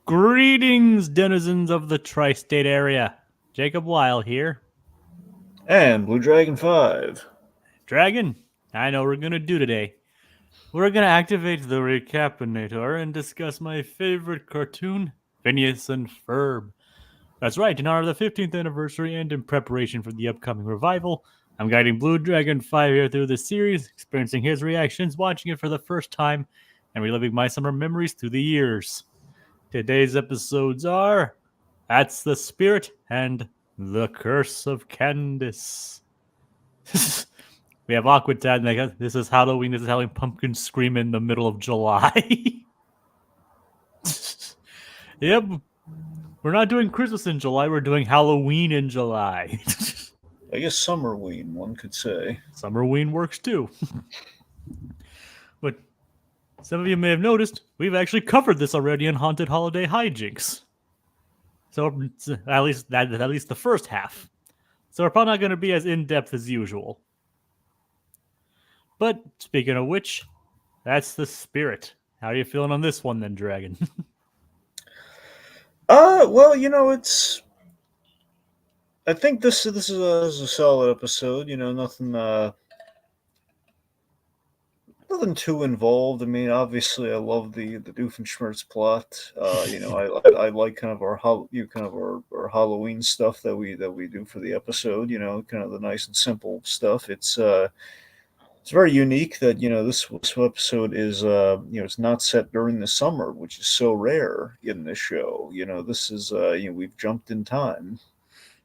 Greetings, denizens of the tri-state area. Jacob Weil here. And Blue Dragon 5. Dragon, I know what we're going to do today. We're going to activate the Recap-inator and discuss my favorite cartoon, Phineas and Ferb. That's right, in honor of the 15th anniversary and in preparation for the upcoming revival, I'm guiding Blue Dragon 5 here through this series, experiencing his reactions, watching it for the first time, and reliving my summer memories through the years. Today's episodes are That's the Spirit and The Curse of Candice. We have Awkward Dad. This is Halloween. This is Halloween Pumpkin Scream in the middle of July. Yep. We're not doing Christmas in July. We're doing Halloween in July. I guess Summerween, one could say. Summerween works too. But some of you may have noticed, we've actually covered this already in Haunted Holiday Hijinks. So at least the first half. So we're probably not going to be as in-depth as usual. But speaking of which, that's the spirit. How are you feeling on this one then, Dragon? Well, it's. I think this is a solid episode. Nothing too involved. I mean, obviously, I love the Doofenshmirtz plot. I like kind of our Halloween stuff that we do for the episode. Kind of the nice and simple stuff. It's very unique that this episode is it's not set during the summer, which is so rare in this show. This is we've jumped in time.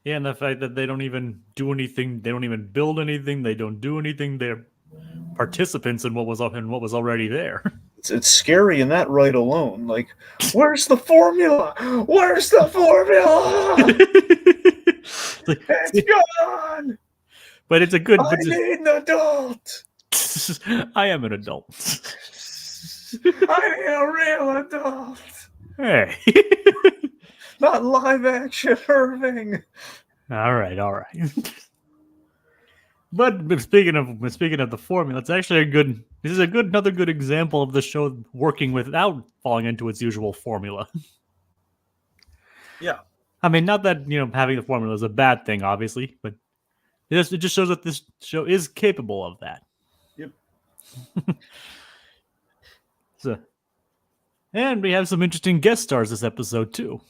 Yeah, and the fact that they don't even do anything, they don't even build anything, they don't do anything. They're participants in what was already there. It's scary in that right alone. Like, where's the formula? Where's the formula? It's gone. But it's a good. I need an adult. I am an adult. I need a real adult. Hey. Not live action Irving. All right. But speaking of the formula, it's actually another good example of the show working without falling into its usual formula. Yeah. I mean, not that having the formula is a bad thing, obviously, but it just shows that this show is capable of that. Yep. And we have some interesting guest stars this episode too.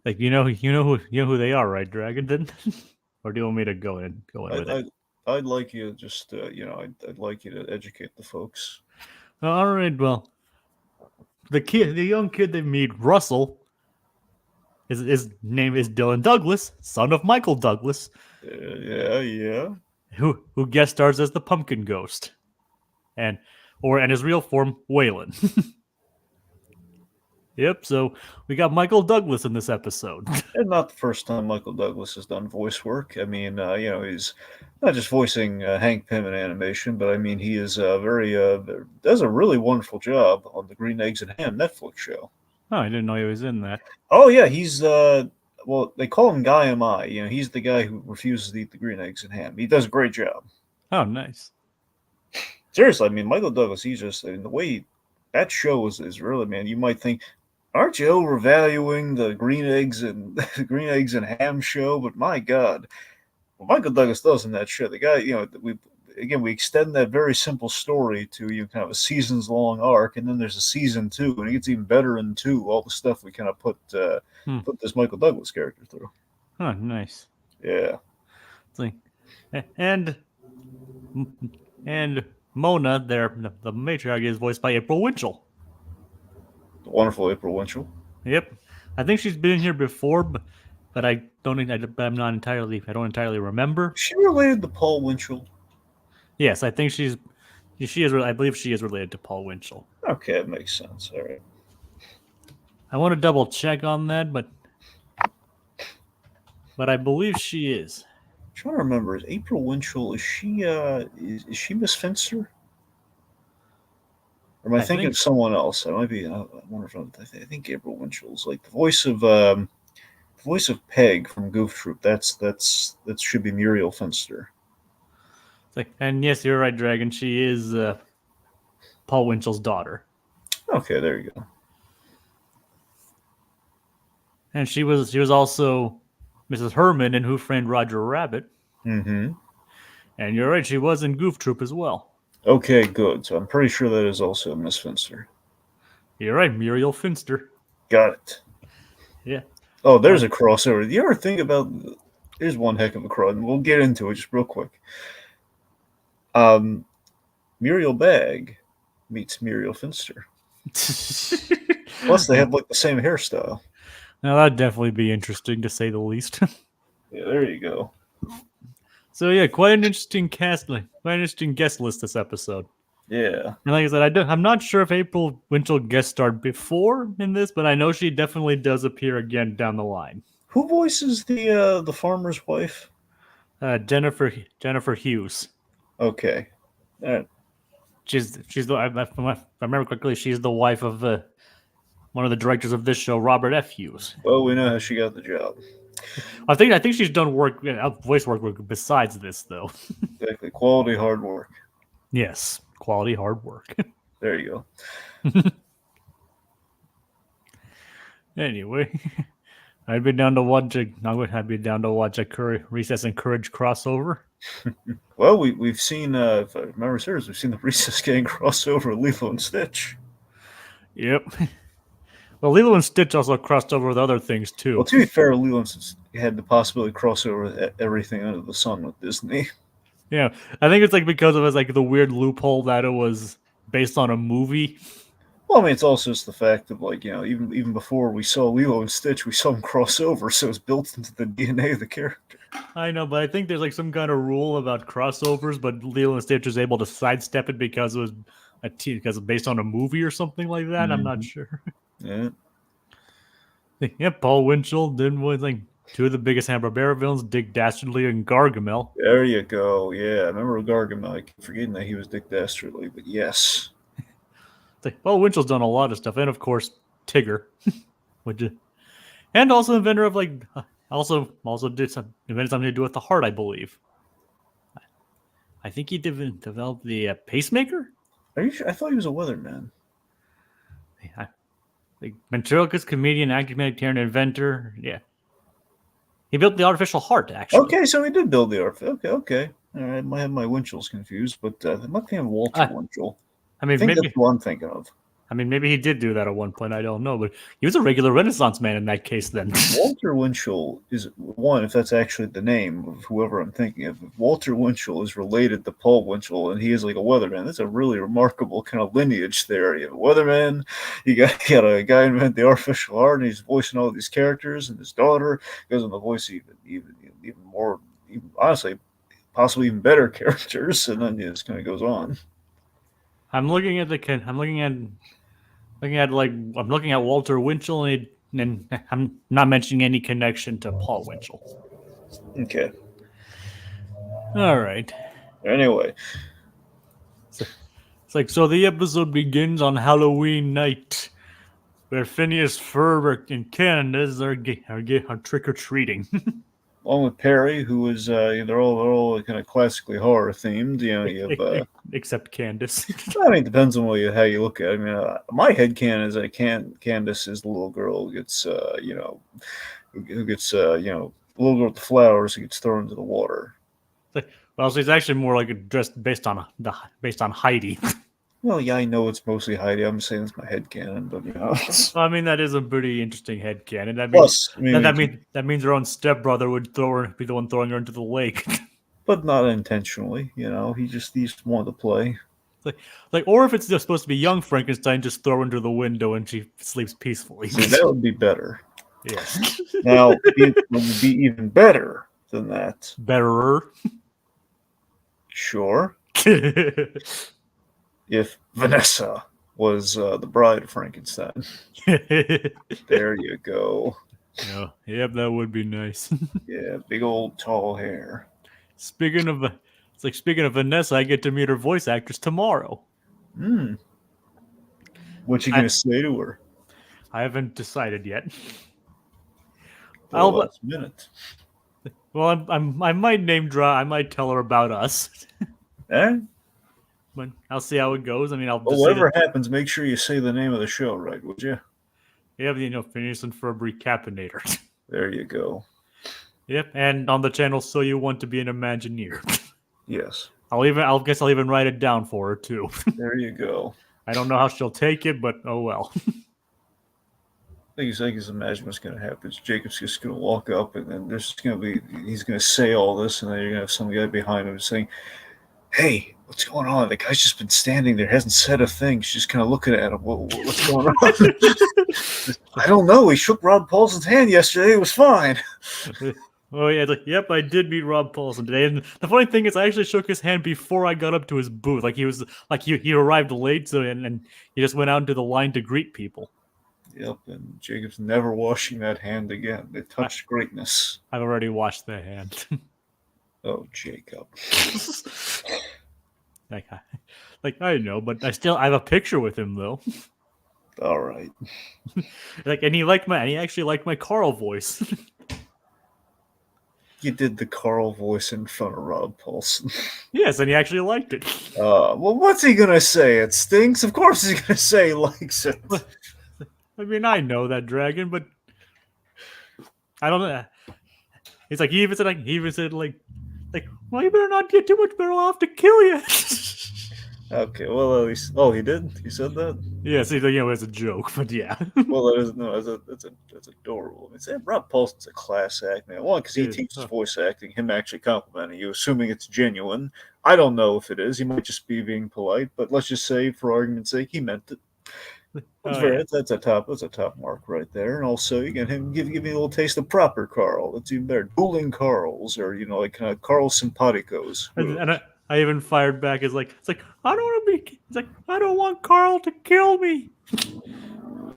Like you know who they are, right, Dragon? Then, or do you want me to go in with it? I'd like you to just I'd like you to educate the folks. All right. Well, the young kid they meet, Russell. His name is Dylan Douglas, son of Michael Douglas. Yeah. Who guest stars as the Pumpkin Ghost, and his real form, Waylon. Yep, so we got Michael Douglas in this episode. And not the first time Michael Douglas has done voice work. I mean, he's not just voicing Hank Pym in animation, but I mean, he is does a really wonderful job on the Green Eggs and Ham Netflix show. Oh, I didn't know he was in that. Oh, yeah, he's, well, they call him Guy M.I. He's the guy who refuses to eat the green eggs and ham. He does a great job. Oh, nice. Seriously, I mean, Michael Douglas, the way that show is really, man, you might think, aren't you overvaluing the green eggs and ham show? But my God, what Michael Douglas does in that show, the guy, we extend that very simple story to kind of a seasons long arc, and then there's a season 2, and it gets even better in 2. All the stuff we kind of put this Michael Douglas character through. Oh, nice. Yeah. It's like, and Mona, the matriarch, is voiced by April Winchell. The wonderful April Winchell. Yep, I think she's been in here before, but I don't entirely remember. Is she related to Paul Winchell? Yes, I think she is. I believe she is related to Paul Winchell. Okay, that makes sense. All right. I want to double check on that, but I believe she is. I'm trying to remember. Is April Winchell? Is she she Miss Finster? Or am I thinking of someone else? I might be. I wonder if I think April Winchell's like the voice of Peg from Goof Troop. That should be Muriel Finster. And yes, you're right, Dragon. She is Paul Winchell's daughter. Okay, there you go. And she was also Mrs. Herman in Who Framed Roger Rabbit. Mm-hmm. And you're right, she was in Goof Troop as well. Okay, good. So I'm pretty sure that is also Miss Finster. You're right, Muriel Finster. Got it. Yeah. Oh, there's a crossover. Do you ever think about? Here's one heck of a crossover. We'll get into it just real quick. Muriel Bagg meets Muriel Finster. Plus, they have like the same hairstyle. Now that'd definitely be interesting to say the least. Yeah, there you go. So yeah, quite an interesting quite an interesting guest list this episode. Yeah. And like I said, I'm not sure if April Winchell guest starred before in this, but I know she definitely does appear again down the line. Who voices the farmer's wife? Jennifer Hughes. Okay. She's the if I remember correctly, she's the wife of one of the directors of this show, Robert F. Hughes. Well, we know how she got the job. I think she's done voice work besides this though. Exactly. Quality hard work. Yes, quality hard work. There you go. Anyway, I'd be down to watch a Recess and Courage crossover. Well, we've seen if I remember seriously, we've seen the Recess Gang crossover with Lilo and Stitch. Yep. Well, Lilo and Stitch also crossed over with other things too. Well, to be fair, Lilo and Stitch had the possibility to cross over everything under the sun with Disney. Yeah, I think it's like because of the weird loophole that it was based on a movie. Well, I mean, it's also just the fact of even before we saw Lilo and Stitch, we saw them cross over, so it's built into the DNA of the character. I know, but I think there's some kind of rule about crossovers, but Lilo and Stitch was able to sidestep it because it was because it's based on a movie or something like that. Mm-hmm. I'm not sure. Yeah. Yeah, Paul Winchell then was two of the biggest Hanna-Barbera villains, Dick Dastardly and Gargamel. There you go. Yeah, I remember Gargamel. I keep forgetting that he was Dick Dastardly, but yes. Paul Winchell's done a lot of stuff, and of course Tigger, and also inventor of also invented something to do with the heart, I believe. I think he developed the pacemaker. Are you sure? I thought he was a weatherman. Ventriloquist, comedian, actor, humanitarian, inventor. Yeah, he built the artificial heart. Actually, okay, so he did build the artificial. Okay. All right, I might have my Winchells confused, but it might be Walter Winchell. I mean, maybe that's what I'm thinking of. I mean, maybe he did do that at one point. I don't know, but he was a regular Renaissance man in that case. Then Walter Winchell is one, if that's actually the name of whoever I'm thinking of. If Walter Winchell is related to Paul Winchell, and he is like a weatherman. That's a really remarkable kind of lineage there. You have a weatherman, you got a guy who invented the artificial heart, and he's voicing all these characters, and his daughter goes on to voice even more, honestly, possibly even better characters, and then it just kind of goes on. I'm looking at Walter Winchell, and I'm not mentioning any connection to Paul Winchell. Okay. All right. Anyway. So the episode begins on Halloween night, where Phineas, Ferb, and Candace are trick-or-treating. Along with Perry, who is they're all kind of classically horror themed. You have except Candace. I mean, it depends on how you look at it. I mean, my headcanon is that Candice is the little girl who gets who gets little girl with the flowers who gets thrown into the water. Well, she's actually more dressed based on Heidi. Well, yeah, I know it's mostly Heidi. I'm saying it's my headcanon, but I mean, that is a pretty interesting headcanon. That means her own stepbrother would be the one throwing her into the lake. But not intentionally, he just wanted to play. Or if it's just supposed to be young Frankenstein, just throw her into the window and she sleeps peacefully. See, that would be better. Yes. Now, it would be even better than that. Betterer. Sure. If Vanessa was the bride of Frankenstein. There you go. Yeah, yep, that would be nice. Yeah, big old tall hair. Speaking of Vanessa, I get to meet her voice actress tomorrow. What you gonna say to her? I haven't decided yet. Last minute. Well, I might name drop. I might tell her about us. Eh? but I'll see how it goes. I mean, I'll Well, just say whatever that, happens, make sure you say the name of the show right, would you? yeah, Phineas and Ferb Recap-inator. There you go. Yep, and on the channel, So You Want to Be an Imagineer. Yes. I'll guess I'll even write it down for her too. There you go. I don't know how she'll take it, but oh well. I can just imagine what's going to happen. Jacob's just going to walk up, and then there's going to be, he's going to say all this, and then you're going to have some guy behind him saying, "Hey, what's going on?" The guy's just been standing there, hasn't said a thing. She's just kind of looking at him. What's going on? I don't know. He shook Rob Paulson's hand yesterday. It was fine. Oh yeah, like, yep, I did meet Rob Paulson today, and the funny thing is, I actually shook his hand before I got up to his booth. Like he arrived late, so and he just went out into the line to greet people. Yep, and Jacob's never washing that hand again. It touched greatness. I've already washed the hand. Oh, Jacob. like I know, but I have a picture with him though. All right. And he actually liked my Carl voice. You did the Carl voice in front of Rob Paulson. Yes, and he actually liked it. Well, what's he gonna say? It stinks. Of course he's gonna say he likes it. I mean, I know that dragon, but I don't know. He's like, he even said like, well, you better not get too much, better I'll have to kill you. Okay, well, at least, oh, he did. He said that. Yes, it's a joke, but yeah. Well, that is no, that's adorable. It's Rob Paulson's a class act, man. One, because he teaches voice acting. Him actually complimenting you, assuming it's genuine. I don't know if it is. He might just be being polite, but let's just say, for argument's sake, he meant it. That's a top mark right there. And also, you get him give me a little taste of proper Carl. That's even better. Dueling Carls, or like Carl Simpaticos. And I even fired back. It's like I don't want to be. It's like I don't want Carl to kill me.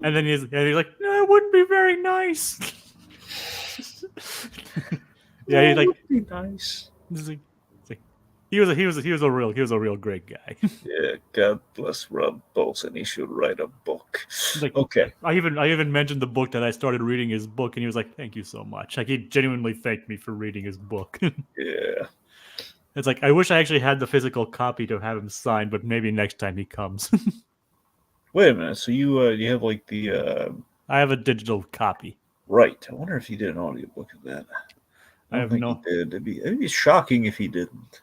And then he's like, no, it wouldn't be very nice. Yeah, he's like, would be nice. He was a real great guy. Yeah, God bless Rob Paulson. He should write a book. Okay. I even mentioned the book that I started reading his book, and he was like, "Thank you so much." Like he genuinely thanked me for reading his book. Yeah. It's like I wish I actually had the physical copy to have him sign, but maybe next time he comes. Wait a minute. So you have like the I have a digital copy. Right. I wonder if he did an audiobook of that. I don't think he did. It'd be shocking if he didn't.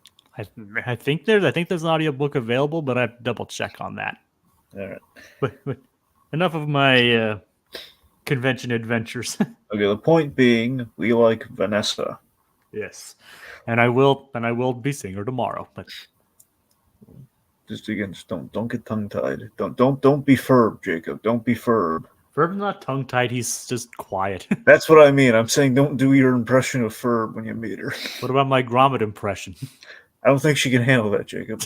I think there's an audiobook available, but I have to double check on that. All right. But enough of my convention adventures. Okay, the point being, we like Vanessa. Yes. And I will be seeing her tomorrow. But just don't get tongue tied. Don't be Ferb, Jacob. Don't be Ferb. Ferb's not tongue tied, he's just quiet. That's what I mean. I'm saying don't do your impression of Ferb when you meet her. What about my Grommet impression? I don't think she can handle that, Jacob.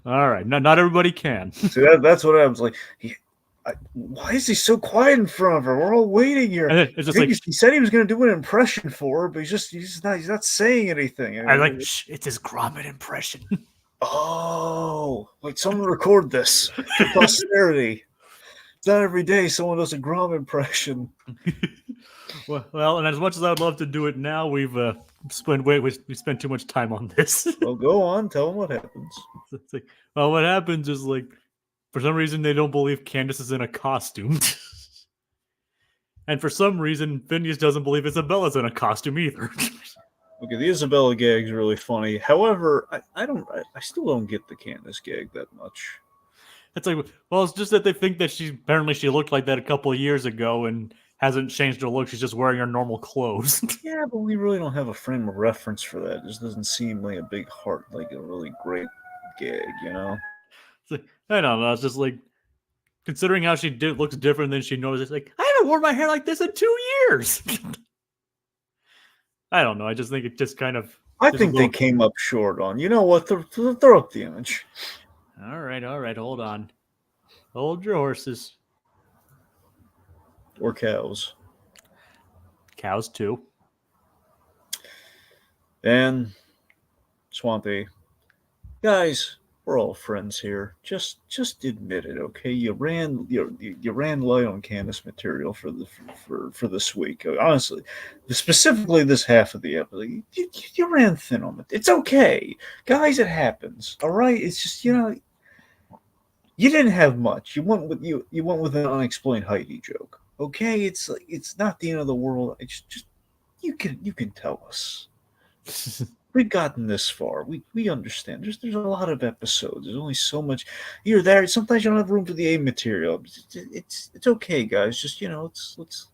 All right, not everybody can. See, that's what happens. Like, why is he so quiet in front of her? We're all waiting here. It's just he said he was going to do an impression for her, but he's not saying anything. I like, it's his Grommet impression. Oh, like someone record this for posterity. It's not every day someone does a Grommet impression. Well, and as much as I would love to do it now, we spent too much time on this. Well, go on, tell them what happens. It's like, well, what happens is like, for some reason they don't believe Candace is in a costume, and for some reason Phineas doesn't believe Isabella's in a costume either. Okay, the Isabella gag's really funny. However, I still don't get the Candace gag that much. It's like, well, it's just that they think that she looked like that a couple of years ago and hasn't changed her look. She's just wearing her normal clothes. Yeah, but we really don't have a frame of reference for that. It just doesn't seem like a big heart, like a really great gag, you know? It's like, I don't know. It's just like, considering how she looks different than she knows, it's like, I haven't worn my hair like this in 2 years. I don't know. I just think it just kind of... I think they came up short on, you know what, throw up the image. All right, hold on. Hold your horses. Or cows. Cows, too. And Swampy. Guys, we're all friends here. Just admit it, okay? You ran light on Candace material for this week. Honestly, specifically this half of the episode, you ran thin on it. It's okay, guys. It happens. All right. It's just you didn't have much. You went with an unexplained Heidi joke. Okay, it's not the end of the world. It's just you can tell us. We've gotten this far. We understand. There's a lot of episodes. There's only so much. You're there. Sometimes you don't have room for the A material. It's okay, guys. Just let's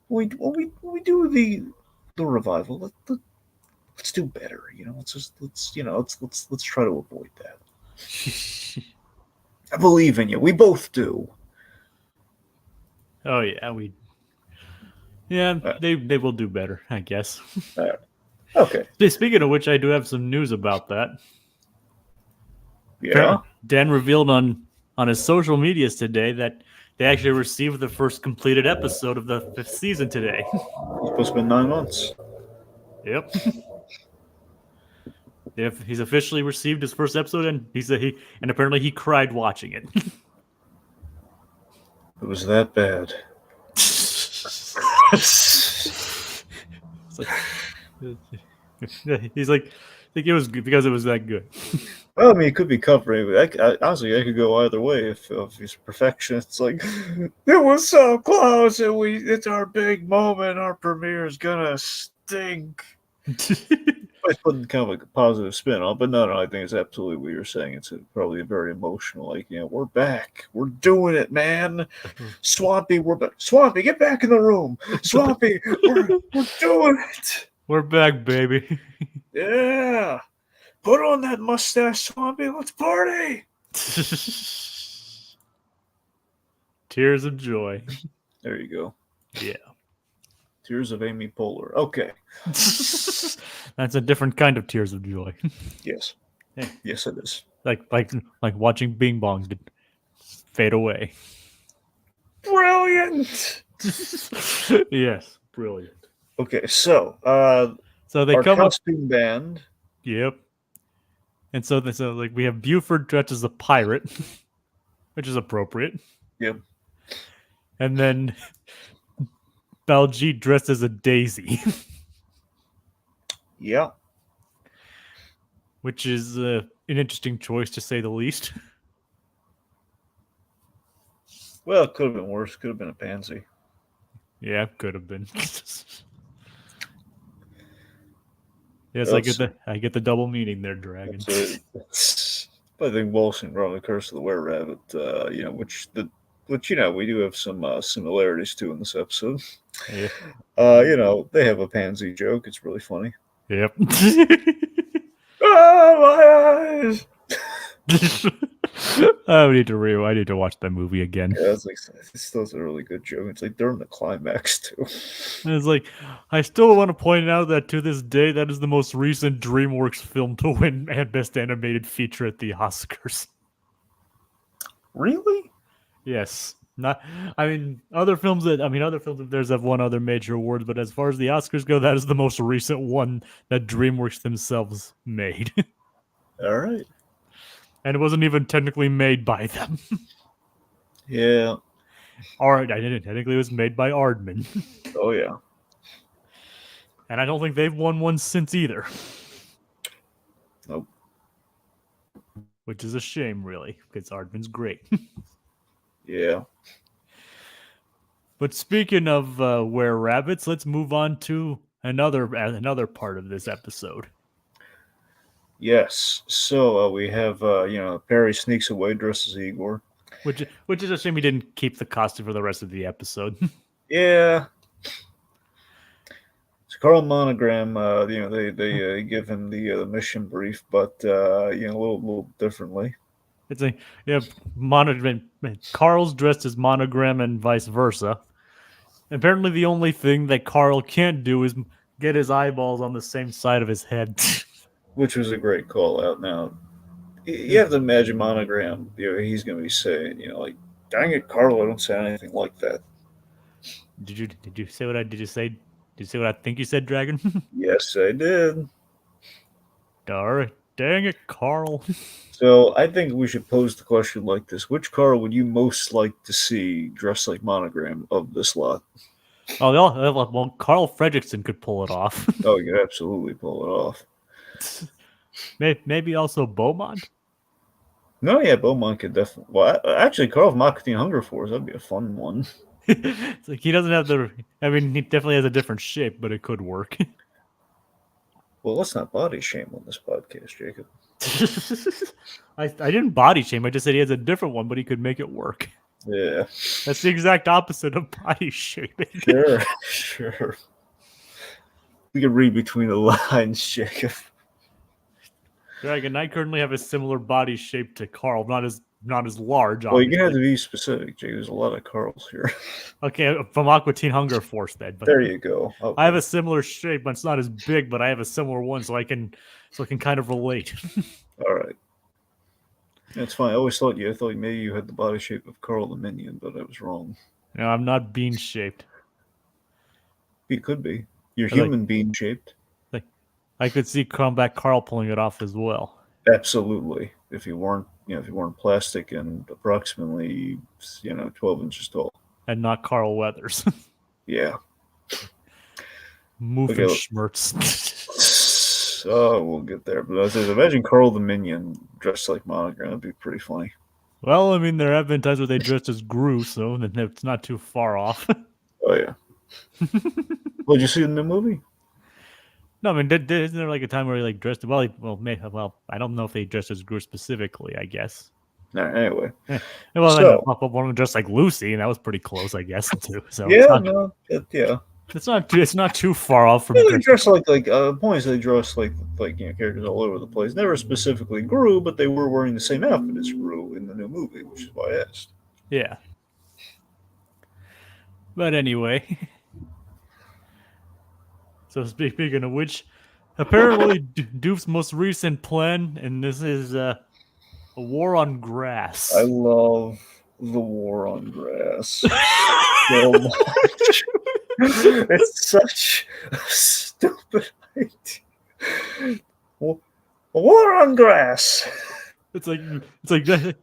when we do the revival. Let's do better. Let's try to avoid that. I believe in you. We both do. Oh yeah, they will do better, I guess. Okay. Speaking of which, I do have some news about that. Yeah. Dan revealed on his social medias today that they actually received the first completed episode of the 5th season today. It's supposed to be 9 months. Yep. He's officially received his first episode, and and apparently he cried watching it. It was that bad. He's like, I think it was because it was that good. Well, I mean, it could be covering. Honestly, I could go either way. If he's perfectionist, it's like it was so close, and it's our big moment. Our premiere is gonna stink. I putting kind of like a positive spin on, but no, I think it's absolutely what you're saying. It's probably very emotional. Like, we're back, we're doing it, man. Swampy, we're back. Swampy, get back in the room. Swampy, we're doing it. We're back, baby. Yeah. Put on that mustache, Swampy. Let's party. Tears of joy. There you go. Yeah. Tears of Amy Poehler. Okay. That's a different kind of tears of joy. Yes. Yeah. Yes, it is. Like watching Bing Bong fade away. Brilliant. Yes, brilliant. Okay, so they our come costume band. Yep. And so we have Buford dressed as a pirate, which is appropriate. Yep. And then Baljeet dressed as a daisy. Yeah. Which is an interesting choice, to say the least. Well, it could have been worse. Could have been a pansy. Yeah, could have been. Yes, I get the double meaning there, Dragon. I think Wilson brought the Curse of the Were Rabbit, which we do have some similarities to in this episode. Yeah. They have a pansy joke. It's really funny. Yep. Oh, my eyes! I need to watch that movie again. Yeah, it's a really good joke. It's like during the climax too. And it's like, I still want to point out that to this day, that is the most recent DreamWorks film to win Best Animated Feature at the Oscars. Really? Yes. Other films of theirs have won other major awards, but as far as the Oscars go, that is the most recent one that DreamWorks themselves made. All right. And it wasn't even technically made by them. Yeah. Technically, it was made by Aardman. Oh, yeah. And I don't think they've won one since either. Nope. Which is a shame, really, because Aardman's great. Yeah. But speaking of Were-Rabbits, let's move on to another part of this episode. Yes. So we have Perry sneaks away dressed as Igor. Which is a shame he didn't keep the costume for the rest of the episode. Yeah. So Carl Monogram, they give him the mission brief, but a little differently. It's Monogram. Carl's dressed as Monogram and vice versa. Apparently, the only thing that Carl can't do is get his eyeballs on the same side of his head. Which was a great call out. Now, you have to imagine Monogram. He's going to be saying, like, "Dang it, Carl! I don't say anything like that." Did you say what I did? You say? Did you say what I think you said, Dragon? Yes, I did. All right. Dang it, Carl. So I think we should pose the question like this: which Carl would you most like to see dressed like Monogram of this lot? Oh, well, Carl Fredricksen could pull it off. Oh, you could absolutely pull it off. Maybe also Beaumont. No, yeah, Beaumont could definitely. Well, actually, Carl from Aqua Teen Hunger Force, that'd be a fun one. It's like he doesn't have the. I mean, he definitely has a different shape, but it could work. Well, let's not body shame on this podcast, Jacob. I didn't body shame. I just said he has a different one, but he could make it work. Yeah. That's the exact opposite of body shaming. Sure, sure. We can read between the lines, Jacob. Dragon, I currently have a similar body shape to Carl, not as large. Well, you're Obviously. gonna have to be specific, Jake. There's a lot of Carls here. Okay, from Aqua Teen Hunger Force, then. But There you go. Okay. I have a similar shape, but it's not as big. But I have a similar one, so I can kind of relate. All right. That's fine. I always thought maybe you had the body shape of Carl the Minion, but I was wrong. No, I'm not bean shaped. You could be. You're human being shaped. I could see Comeback Carl pulling it off as well. Absolutely. If you weren't plastic and approximately 12 inches tall. And not Carl Weathers. Yeah. Doofenshmirtz. Oh, we'll get there. But I was imagine Carl the Minion dressed like Monogram. That'd be pretty funny. Well, I mean, there have been times where they dressed as Gru, so it's not too far off. Oh yeah. Well, did you see the new movie? No, I mean, isn't there like a time where he like dressed? Well, I don't know if they dressed as Gru specifically. I guess. No, anyway. Well, then one dressed like Lucy, and that was pretty close, I guess, too. So yeah, it's not too far off from. Yeah, they dress like points. They dress like characters all over the place. Never specifically Gru, but they were wearing the same outfit as Gru in the new movie, which is why I asked. Yeah. But anyway. So speaking of which, apparently Doof's most recent plan, and this is a war on grass. I love the war on grass so much. It's such a stupid idea. A war on grass. It's like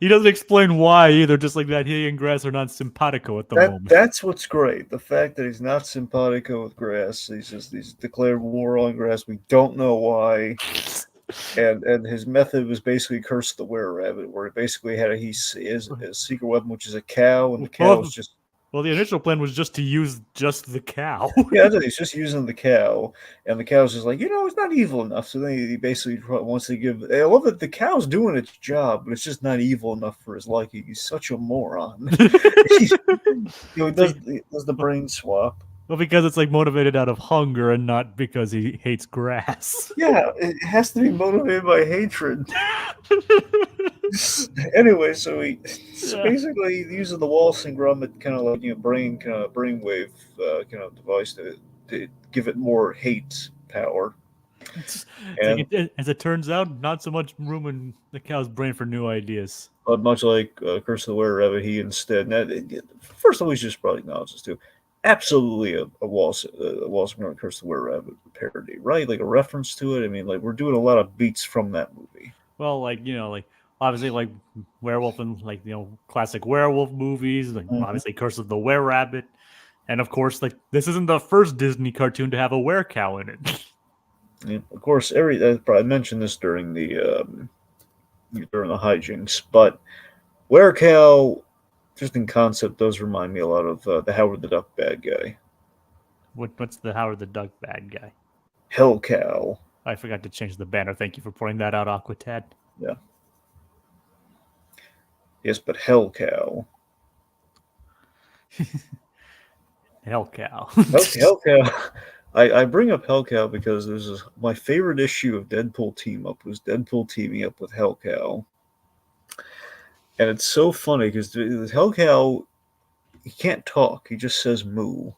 he doesn't explain why either. Just like that, he and grass are not simpatico at the moment. That's what's great. The fact that he's not simpatico with grass. He's declared war on grass. We don't know why. And his method was basically curse the were-rabbit, where he basically had his secret weapon, which is a cow, and the cow was just. Well, the initial plan was just to use just the cow. Yeah, he's just using the cow, and the cow's just like, it's not evil enough. So then he basically wants to give. I love that the cow's doing its job, but it's just not evil enough for his liking. He's such a moron. He does the brain swap. Well, because it's like motivated out of hunger and not because he hates grass. Yeah, it has to be motivated by hatred. Anyway, so basically using the Wallace and Gromit kind of like brainwave kind of device to give it more hate power. As it turns out, not so much room in the cow's brain for new ideas. But much like Curse of the Were-Rabbit, he instead. First of all, we should just probably acknowledge this too. Absolutely a Wallace and Gromit Curse of the Were-Rabbit parody, right? Like a reference to it. I mean, like we're doing a lot of beats from that movie. Well, obviously like werewolf and classic werewolf movies, obviously Curse of the Were-Rabbit, and of course this isn't the first Disney cartoon to have a werecow in it. Yeah, of course, I mentioned this during the hijinks, but Werecow, just in concept, does remind me a lot of the Howard the Duck bad guy. What's the Howard the Duck bad guy? Hellcow. I forgot to change the banner. Thank you for pointing that out, Aquatad. Yeah. Yes, but Hellcow. Hellcow. Hellcow. I bring up Hellcow because my favorite issue of Deadpool Team Up was Deadpool teaming up with Hellcow. And it's so funny because Hellcow, he can't talk. He just says moo.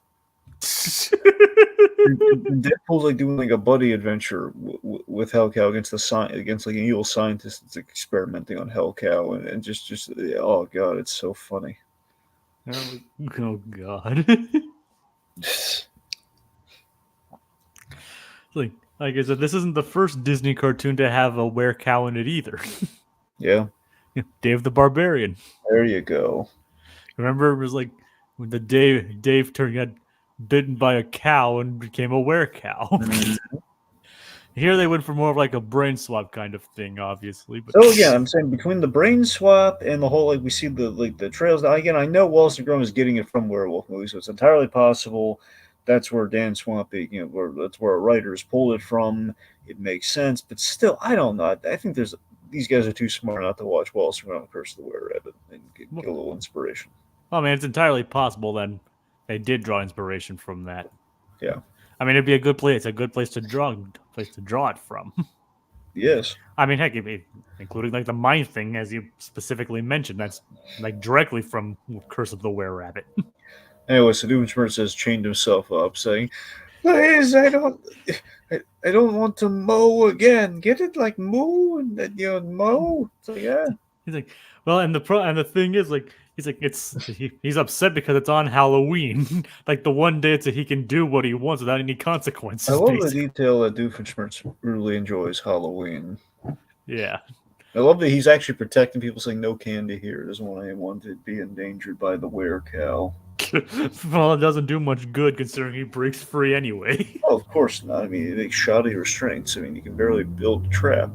Deadpool's like doing like a buddy adventure with Hellcow against like an evil scientist that's like experimenting on Hellcow, and just oh god, it's so funny. Oh god. Like I said, this isn't the first Disney cartoon to have a Werecow in it either. Yeah, Dave the Barbarian. there you go. Remember, it was like when the Dave turned got bitten by a cow and became a werecow. Mm. Here they went for more of like a brain swap kind of thing, obviously. But So again, I'm saying between the brain swap and the whole, like, we see the trails. Now, again, I know Wallace and Gromit is getting it from werewolf movies, so it's entirely possible that's where Dan Swampy, that's where writers pulled it from. It makes sense, but still, I don't know. I think these guys are too smart not to watch Wallace and Gromit: Curse of the Were Rabbit and get a little inspiration. I mean, it's entirely possible then they did draw inspiration from that. Yeah. I mean, it'd be a good place. A good place to draw it from. Yes. I mean, heck, including like the mind thing, as you specifically mentioned, that's like directly from Curse of the Were Rabbit. Anyway, so Doofenshmirtz has chained himself up, saying, "Please, I don't want to mow again. Get it, like moo and then mow." So yeah. He's like, well, and the thing is, like, he's like, he's upset because it's on Halloween, like the one day he can do what he wants without any consequences. I love the basically. detail that Doofenshmirtz really enjoys Halloween. Yeah. I love that he's actually protecting people, saying no candy here. Doesn't want anyone to be endangered by the Werecow. Well, it doesn't do much good considering he breaks free anyway. Oh, of course not. I mean, it makes shoddy restraints. I mean, you can barely build a trap.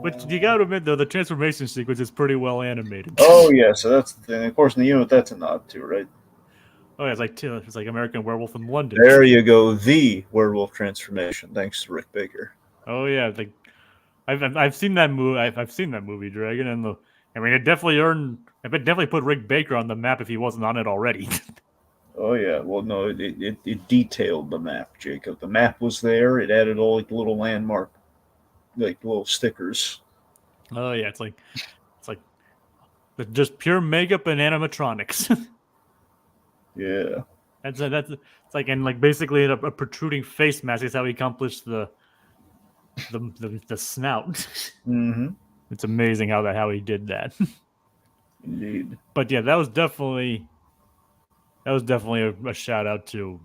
But you gotta admit, though, the transformation sequence is pretty well animated. Oh yeah, so that's the thing. Of course, you know what that's a nod to, right? Oh, yeah, it's like American Werewolf in London. There you go, the werewolf transformation. Thanks to Rick Baker. Oh yeah, like I've seen that movie. I've seen that movie, Dragon, and I mean, it definitely earned. It definitely put Rick Baker on the map if he wasn't on it already. Oh yeah, well no, it detailed the map, Jacob. The map was there. It added all like the little landmark, like little stickers. Oh yeah, it's like just pure makeup and animatronics. Yeah. That's it's like, and like basically a protruding face mask is how he accomplished the snout. Mm-hmm. It's amazing how he did that. Indeed. But yeah, that was definitely a shout out to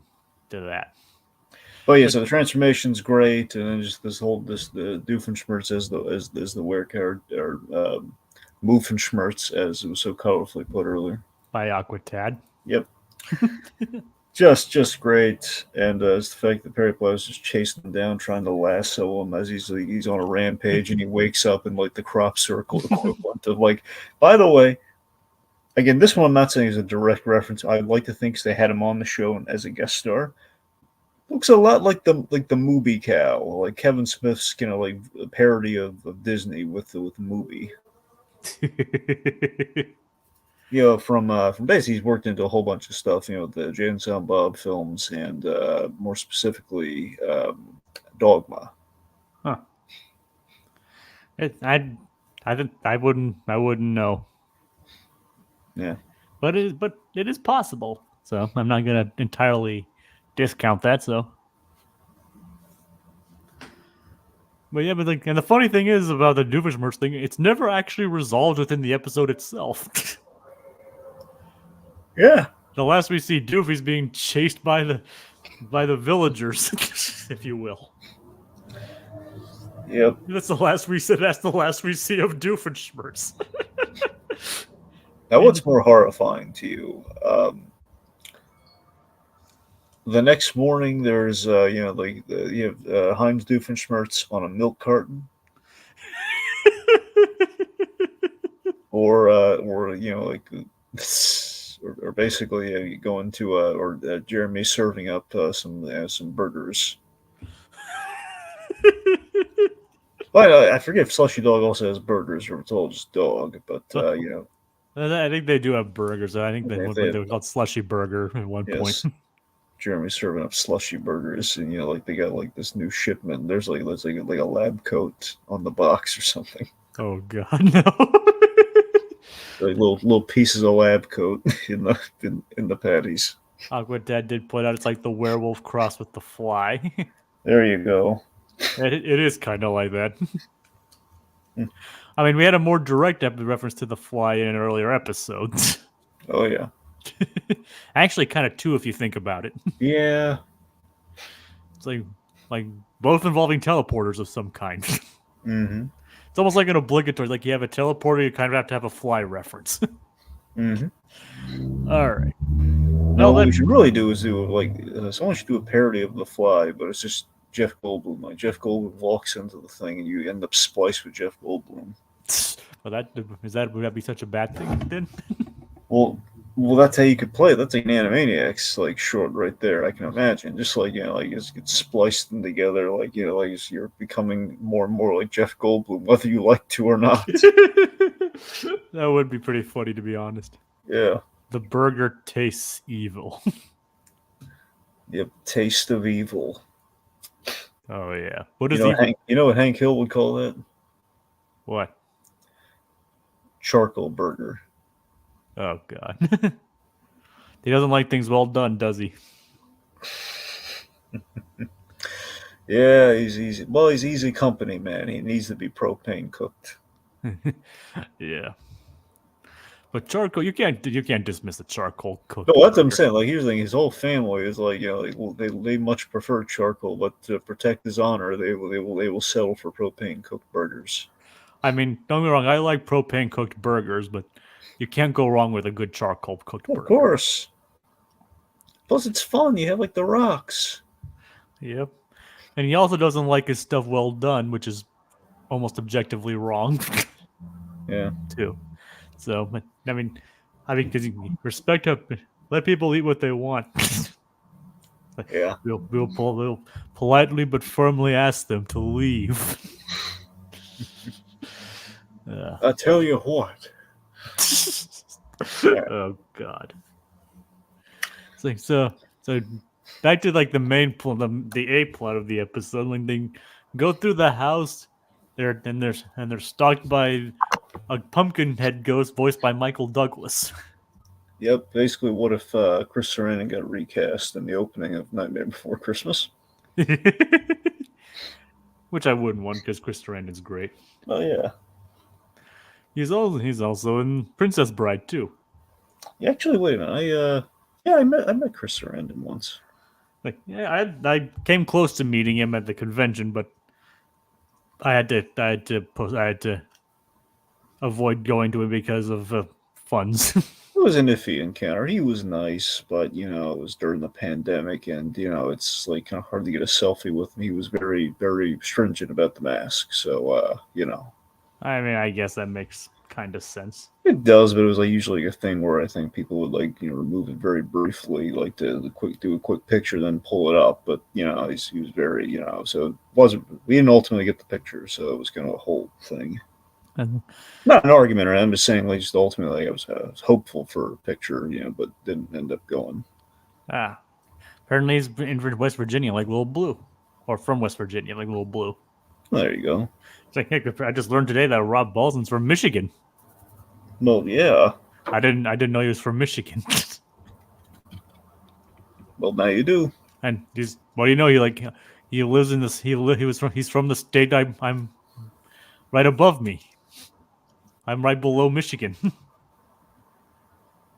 that. Oh yeah, so the transformation's great, and then just the Doofenshmirtz as the Werecow or Moofenshmirtz, as it was so colorfully put earlier. By Aquatad. Yep. just great, and it's the fact that Perry Plow is just chasing him down, trying to lasso him as he's on a rampage, and he wakes up in like the crop circle equivalent of like. By the way, again, this one I'm not saying is a direct reference. I'd like to think they had him on the show as a guest star. Looks a lot like the movie cow, like Kevin Smith's like a parody of Disney with the movie. From basically he's worked into a whole bunch of stuff. The Jay and Silent Bob films, and more specifically, Dogma. Huh. I wouldn't know. Yeah. But it is possible. So I'm not gonna entirely discount that. So. But yeah, and the funny thing is about the Doofenshmirtz thing, it's never actually resolved within the episode itself. Yeah. The last we see Doof, he's being chased by the villagers, if you will. Yep. That's the last we see of Doofenshmirtz. Now, what's more horrifying to you? The next morning, there's you have Heinz Doofenshmirtz on a milk carton, or or basically going to Jeremy serving up some burgers. Well, I forget if Slushy Dog also has burgers, or it's all just dog. But I think they do have burgers. I think they were called Slushy Burger at one point. Jeremy's serving up slushy burgers, and like they got like this new shipment. There's like a lab coat on the box or something. Oh God, no! Like little pieces of lab coat in the patties. Aquadad did point out it's like the werewolf crossed with the fly. There you go. It is kind of like that. I mean, we had a more direct reference to the fly in earlier episodes. Oh yeah. Actually, kind of two if you think about it. Yeah. It's like both involving teleporters of some kind. Mm-hmm. It's almost like an obligatory. Like you have a teleporter, you kind of have to have a fly reference. Mm-hmm. All right. No, what we should really do is do someone should do a parody of The Fly, but it's just Jeff Goldblum. Like Jeff Goldblum walks into the thing, and you end up spliced with Jeff Goldblum. Well, would that be such a bad thing then? Well, that's how you could play it. That's like an Animaniacs like short right there. I can imagine, just like like you just get spliced them together, like like you're becoming more and more like Jeff Goldblum, whether you like to or not. That would be pretty funny, to be honest. Yeah. The burger tastes evil. Yep. Taste of evil. Oh yeah. What is you know what Hank Hill would call that? What? Charcoal burger. Oh god. He doesn't like things well done, does he? Yeah, he's easy. Well, he's easy company, man. He needs to be propane cooked. Yeah. But charcoal, you can't dismiss the charcoal cook. No, that's what I'm saying. Like here's the thing: his whole family is like they much prefer charcoal, but to protect his honor, they will settle for propane cooked burgers. I mean, don't get me wrong. I like propane cooked burgers, but you can't go wrong with a good charcoal cooked burger. Of course. Plus, it's fun. You have like the rocks. Yep. And he also doesn't like his stuff well done, which is almost objectively wrong. Yeah. Too. So, I mean, because respect up, let people eat what they want. Yeah. We'll politely but firmly ask them to leave. I tell you what. Oh God. So back to like the main plot, the A plot of the episode. When they go through the house, they're stalked by a pumpkin head ghost voiced by Michael Douglas. Yep. Basically, what if Chris Sarandon got recast in the opening of Nightmare Before Christmas? Which I wouldn't want because Chris Sarandon's great. Oh yeah. He's also in Princess Bride too. Yeah, actually, wait a minute. I met Chris Sarandon once. Like, yeah, I came close to meeting him at the convention, but I had to avoid going to it because of funds. It was an iffy encounter. He was nice, but it was during the pandemic, and it's like kind of hard to get a selfie with him. He was very, very stringent about the mask, so I mean, I guess that makes kind of sense. It does, but it was like usually a thing where I think people would remove it very briefly, like to do a quick picture, then pull it up. But he was very so it wasn't. We didn't ultimately get the picture, so it was kind of a whole thing. Not an argument, right? I'm just saying, like, just ultimately, I was hopeful for a picture, but didn't end up going. Apparently he's in West Virginia, like Little Blue, or from West Virginia, like Little Blue. Well, there you go. It's like, heck, I just learned today that Rob Balson's from Michigan. Well, yeah. I didn't know he was from Michigan. Well, now you do. And he's, what do you know? He lives in this. He's from the state I'm right above me. I'm right below Michigan.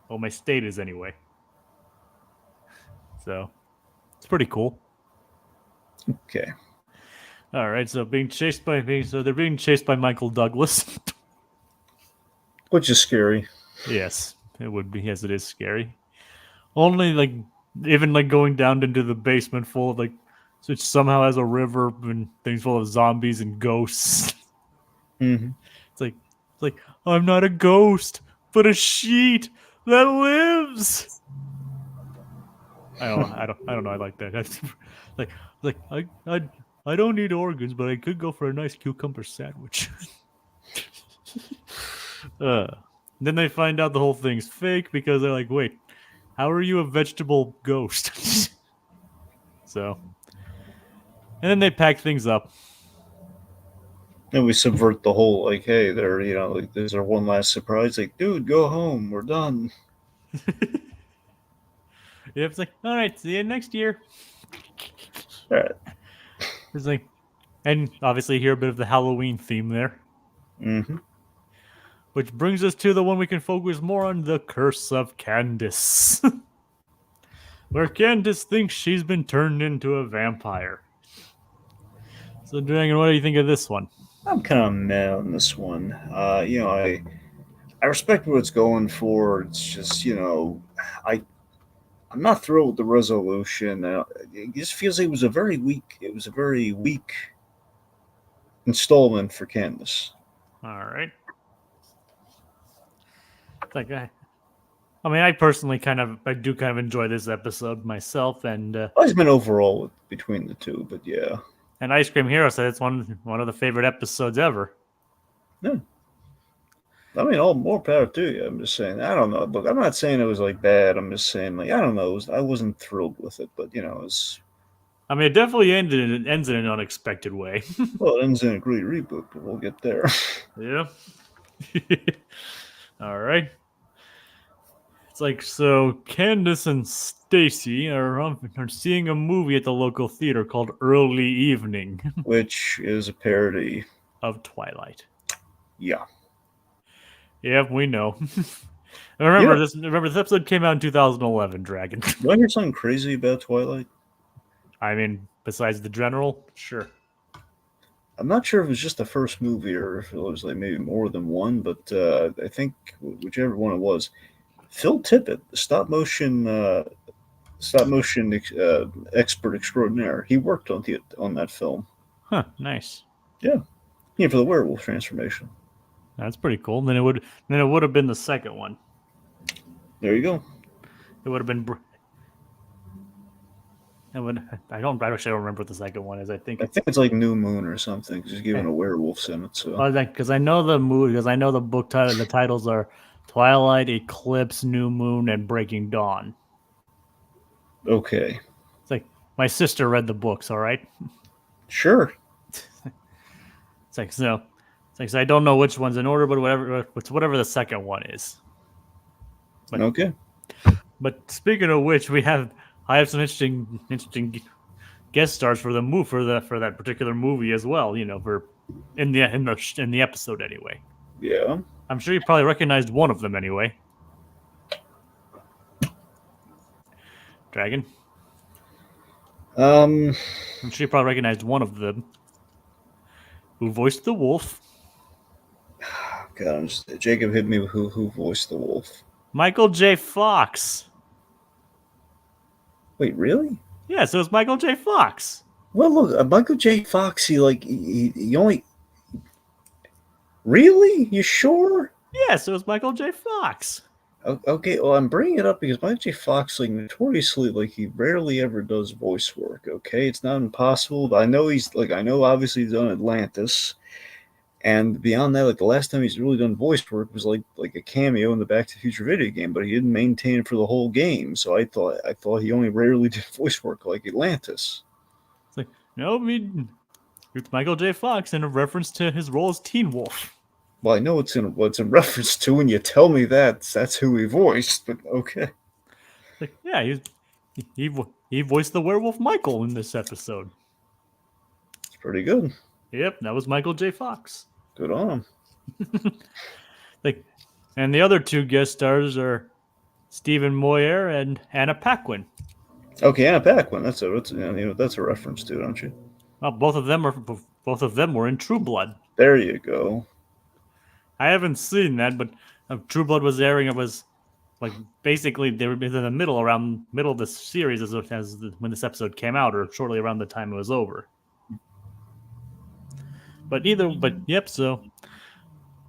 Well, my state is anyway. So it's pretty cool. Okay. All right. So they're being chased by Michael Douglas. Which is scary. Yes, it would be. Yes, it is scary. Only even going down into the basement full of so it somehow has a river and things full of zombies and ghosts. Mm-hmm. It's like I'm not a ghost, but a sheet that lives. I don't know. I like that. I don't need organs, but I could go for a nice cucumber sandwich. Then they find out the whole thing's fake because they're like, wait, how are you a vegetable ghost? So, and then they pack things up. And we subvert the whole, hey, there's our one last surprise. Like, dude, go home. We're done. It's like, all right, see you next year. All right. It's like, and obviously hear a bit of the Halloween theme there. Mm-hmm. Which brings us to the one we can focus more on, the curse of Candice. Where Candice thinks she's been turned into a vampire. So, Dragon, what do you think of this one? I'm kind of meh on this one. I respect what it's going for. It's just I I'm not thrilled with the resolution. It just feels like it was a very weak installment for Candace. All right. It's like I mean, I personally I do kind of enjoy this episode myself, and I've been overall between the two, but yeah. and Ice Cream Hero said it's one of the favorite episodes ever. Yeah. I mean, all more power to you. I'm just saying. I don't know. Look, I'm not saying it was like bad. I'm just saying, like, I don't know. I wasn't thrilled with it, but it's I mean, it definitely ends in an unexpected way. well, it ends in a great reboot, but we'll get there. Yeah. All right. It's like, so Candace and Stacy are seeing a movie at the local theater called Early Evening Which is a parody. of Twilight. Yeah. Yep, we know. Yeah. Remember this episode came out in 2011, Dragon. Do I hear something crazy about Twilight? I mean, besides the general, sure. I'm not sure if it was just the first movie or if it was like maybe more than one, but I think whichever one it was, Phil Tippett, the stop motion expert extraordinaire, he worked on that film. Huh, nice. Yeah, for the werewolf transformation. That's pretty cool. Then it would have been the second one. There you go. It would have been. I don't actually remember what the second one is. I think it's like New Moon or something. Just giving a werewolf in it. So because I know the movie, because I know the book title. The titles are Twilight, Eclipse, New Moon, and Breaking Dawn. Okay. It's like my sister read the books. All right. Sure. It's like so. So I don't know which one's in order, but whatever the second one is. But, okay. But speaking of which, I have some interesting guest stars for the for that particular movie as well. For in the episode anyway. Yeah. I'm sure you probably recognized one of them anyway. Dragon. I'm sure you probably recognized one of them. Who voiced the wolf? God, Jacob hit me with who voiced the wolf. Michael J. Fox. Wait, really? Yeah, so it's Michael J. Fox. Well, look, Michael J. Fox. He only. Really? You sure? Yeah, so it's Michael J. Fox. Okay, well, I'm bringing it up because Michael J. Fox, notoriously, he rarely ever does voice work. Okay, it's not impossible, but I know obviously he's done Atlantis. And beyond that, the last time he's really done voice work was like a cameo in the Back to the Future video game, but he didn't maintain it for the whole game. So I thought he only rarely did voice work like Atlantis. It's like, no, I mean, it's Michael J. Fox in a reference to his role as Teen Wolf. Well, I know what's in reference to when you tell me that's who he voiced, but okay. Like, yeah, he voiced the werewolf Michael in this episode. It's pretty good. Yep, that was Michael J. Fox. Good on him. And the other two guest stars are Stephen Moyer and Anna Paquin. Okay, Anna Paquin. That's a reference to, don't you? Well, both of them were in True Blood. There you go. I haven't seen that, but True Blood was airing. It was basically they were in the middle of the series when this episode came out, or shortly around the time it was over. So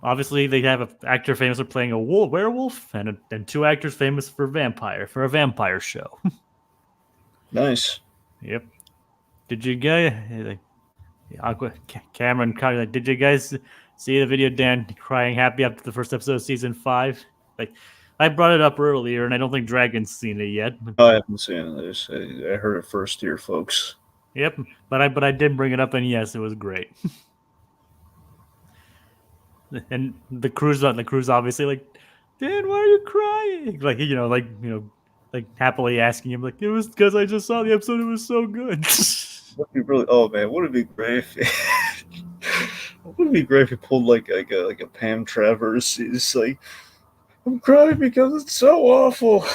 obviously they have an actor famous for playing a werewolf and two actors famous for a vampire show. Nice. Yep. Did you guys, Cameron, did you guys see the video Dan crying happy after the first episode of season 5? I brought it up earlier, and I don't think Dragon's seen it yet. I haven't seen it. I heard it first here, folks. Yep, but I did bring it up, and yes, it was great. And the crew's obviously Dan, why are you crying? Happily asking him, it was because I just saw the episode. It was so good. Would it be great if he pulled like a Pam Travers? It's I'm crying because it's so awful.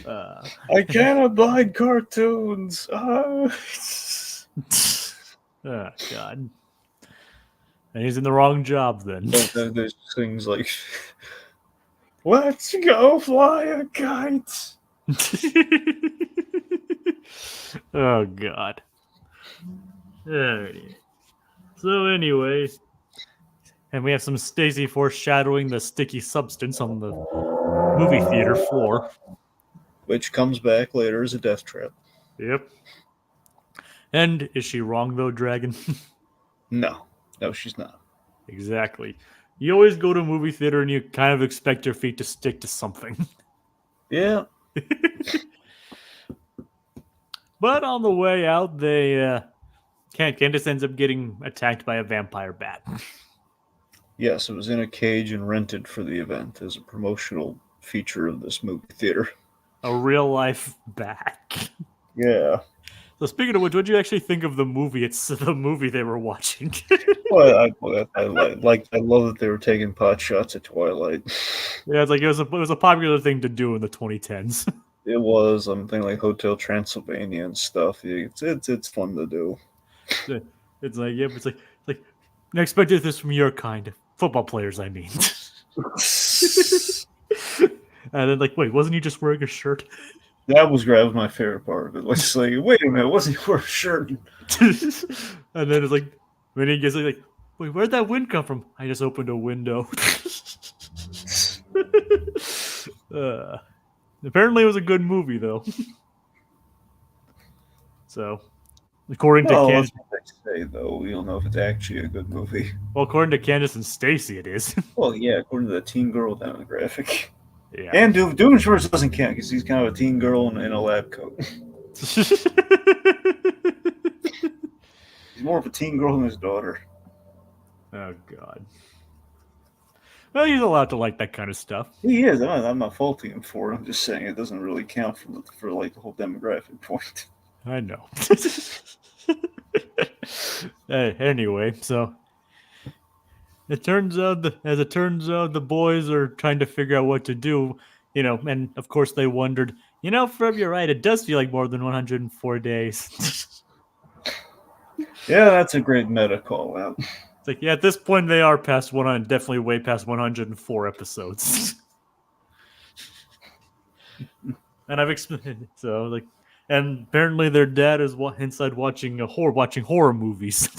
I can't abide cartoons. Oh, God. And he's in the wrong job then. There's things like, let's go fly a kite. Oh, God. Alrighty. So anyway, and we have some Stacy foreshadowing the sticky substance on the movie theater floor. Which comes back later as a death trap. Yep. And is she wrong though, Dragon? No, she's not. Exactly. You always go to a movie theater and you kind of expect your feet to stick to something. Yeah. But on the way out, Candace ends up getting attacked by a vampire bat. Yes, it was in a cage and rented for the event as a promotional feature of this movie theater. A real life bat. Yeah. So speaking of which, what'd you actually think of the movie? It's the movie they were watching. Well, I love that they were taking pot shots at Twilight. Yeah, it's like it was a popular thing to do in the 2010s. It was. I'm thinking like Hotel Transylvania and stuff. It's fun to do. It's like, yep, it's like I expected this from your kind. Football players, I mean. And then like, wait, wasn't he just wearing a shirt? That was my favorite part of it. Like, wait a minute, wasn't he wearing a shirt? And then it's like, when he gets like, wait, where'd that wind come from? I just opened a window. Apparently, it was a good movie though. So, according to Candace, that's what they say though. We don't know if it's actually a good movie. well, according to Candace and Stacy, it is. Well, yeah, according to the teen girl demographic. Yeah. And Doofenshmirtz doesn't count because he's kind of a teen girl in a lab coat. He's more of a teen girl than his daughter. Oh God. Well, he's allowed to like that kind of stuff. He is. I'm not faulting him for it. I'm just saying it doesn't really count for like the whole demographic point. I know. Anyway, so it turns out the boys are trying to figure out what to do, and of course they wondered, Ferb, you're right, it does feel like more than 104 days. Yeah, that's a great meta call out. It's like, yeah, at this point they are past 100, definitely way past 104 episodes. And I've explained so like, and apparently their dad is inside watching horror movies.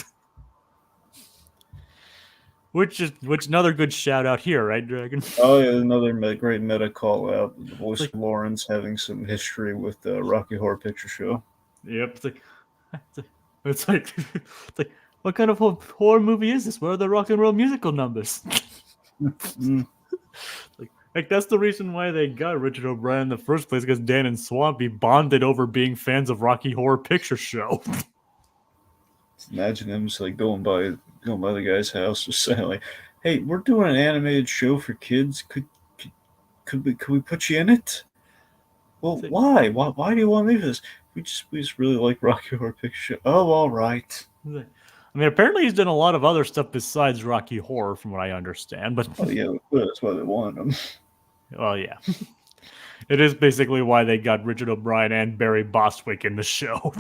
Which another good shout out here, right, Dragon? Oh yeah, another great meta call out. The voice of Lawrence having some history with the Rocky Horror Picture Show. Yep, it's like what kind of horror movie is this? Where are the rock and roll musical numbers? Like that's the reason why they got Richard O'Brien in the first place, because Dan and Swampy bonded over being fans of Rocky Horror Picture Show. Imagine him just like going by the guy's house, just saying like, "Hey, we're doing an animated show for kids. Could we put you in it?" Well, why? Why do you want me for this? We just really like Rocky Horror Picture Show. Oh, all right. I mean, apparently he's done a lot of other stuff besides Rocky Horror, from what I understand. But yeah, that's why they wanted him. Well, yeah, it is basically why they got Richard O'Brien and Barry Bostwick in the show.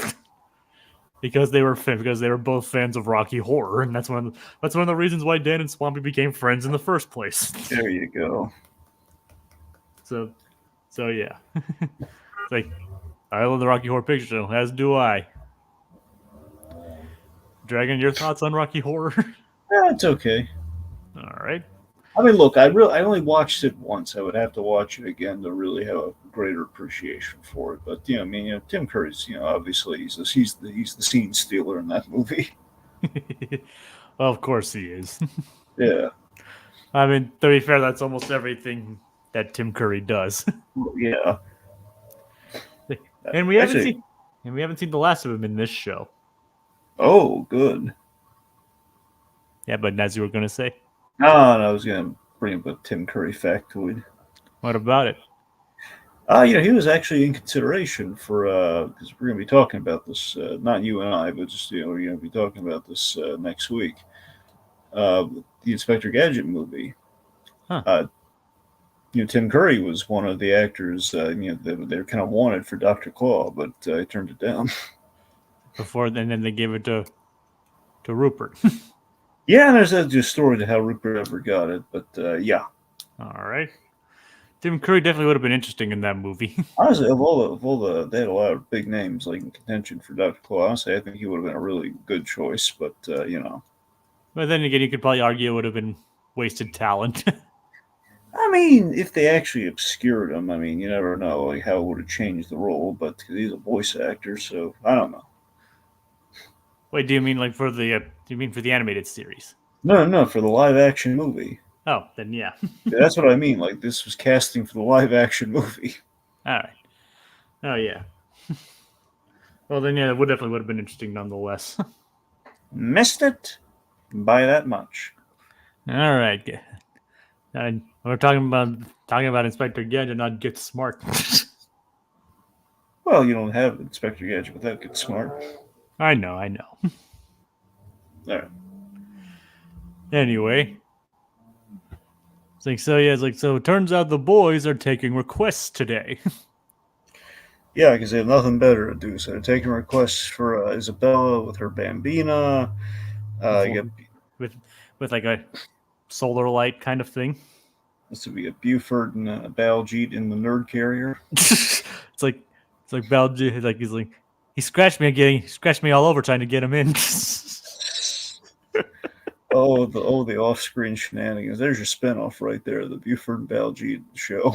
Because they were both fans of Rocky Horror, and that's one of the reasons why Dan and Swampy became friends in the first place. There you go. So yeah, it's like I love the Rocky Horror Picture Show, as do I. Dragon, your thoughts on Rocky Horror? Yeah, it's okay. All right. I mean, look, I only watched it once. I would have to watch it again to really have a greater appreciation for it. But Tim Curry's, obviously he's the scene stealer in that movie. Well, of course he is. Yeah. I mean, to be fair, that's almost everything that Tim Curry does. Yeah. And we haven't seen the last of him in this show. Oh, good. Yeah, but as you were going to say. No, I was going to bring up a Tim Curry factoid. What about it? He was actually in consideration for, because we're going to be talking about this, not you and I, but just, we're going to be talking about this next week. The Inspector Gadget movie. Huh. Tim Curry was one of the actors, they were kind of wanted for Dr. Claw, but he turned it down. before, and then they gave it to Rupert. Yeah, and there's that story to how Rupert ever got it, but yeah. All right. Tim Curry definitely would have been interesting in that movie. Honestly, they had a lot of big names like in contention for Dr. Claw. Honestly, I think he would have been a really good choice, but you know. But then again, you could probably argue it would have been wasted talent. I mean, if they actually obscured him, I mean, you never know like how it would have changed the role, but cause he's a voice actor, so I don't know. Wait, do you mean like for the? Do you mean for the animated series? No, for the live action movie. Oh, then yeah. That's what I mean. Like this was casting for the live action movie. All right. Oh yeah. Well then, yeah, it would definitely would have been interesting nonetheless. Missed it by that much. All right. And we're talking about Inspector Gadget, not Get Smart. Well, you don't have Inspector Gadget without Get Smart. I know. All right. Anyway, it's like so. Yeah, it's like so. It turns out the boys are taking requests today. Yeah, because they have nothing better to do. So they're taking requests for Isabella with her Bambina. You got with like a solar light kind of thing. this would be a Buford and a Baljeet in the Nerd Carrier. it's like Baljeet. Like he scratched me again. He scratched me all over trying to get him in. the off-screen shenanigans. There's your spinoff right there, the Buford and Baljeet show.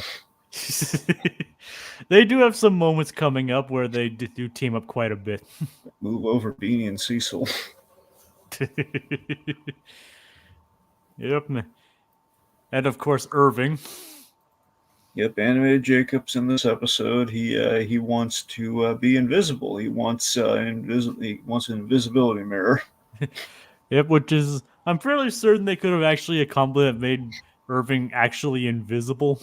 They do have some moments coming up where they do team up quite a bit. Move over Beanie and Cecil. Yep. And of course, Irving. Yep, Animated Jacobs in this episode. He wants to be invisible. He wants an invisibility mirror. Yep, which is I'm fairly certain they could have actually accomplished that made Irving actually invisible.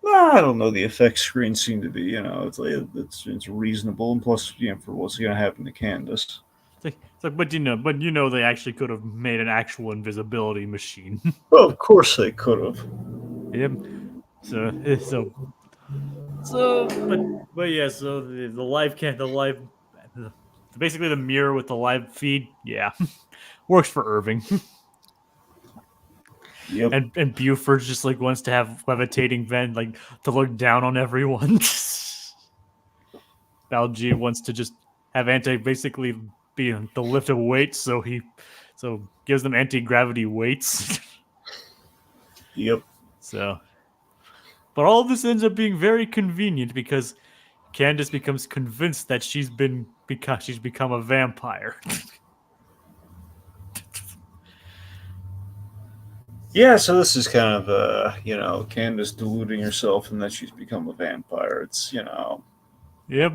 I don't know. The effects screen seem to be, you know, it's reasonable, and plus, you know, for what's going to happen to Candace. It's like, but you know, they actually could have made an actual invisibility machine. Well, of course they could have. Yep. But yeah. So the live basically the mirror with the live feed, yeah, works for Irving. Yep. And Buford just like wants to have levitating vent, like to look down on everyone. Baljeet wants to just have basically be the lift of weights, so gives them anti-gravity weights. Yep. So, but all of this ends up being very convenient because Candice becomes convinced that she's become a vampire. Yeah, so this is kind of, Candace deluding herself and that she's become a vampire. It's, Yep,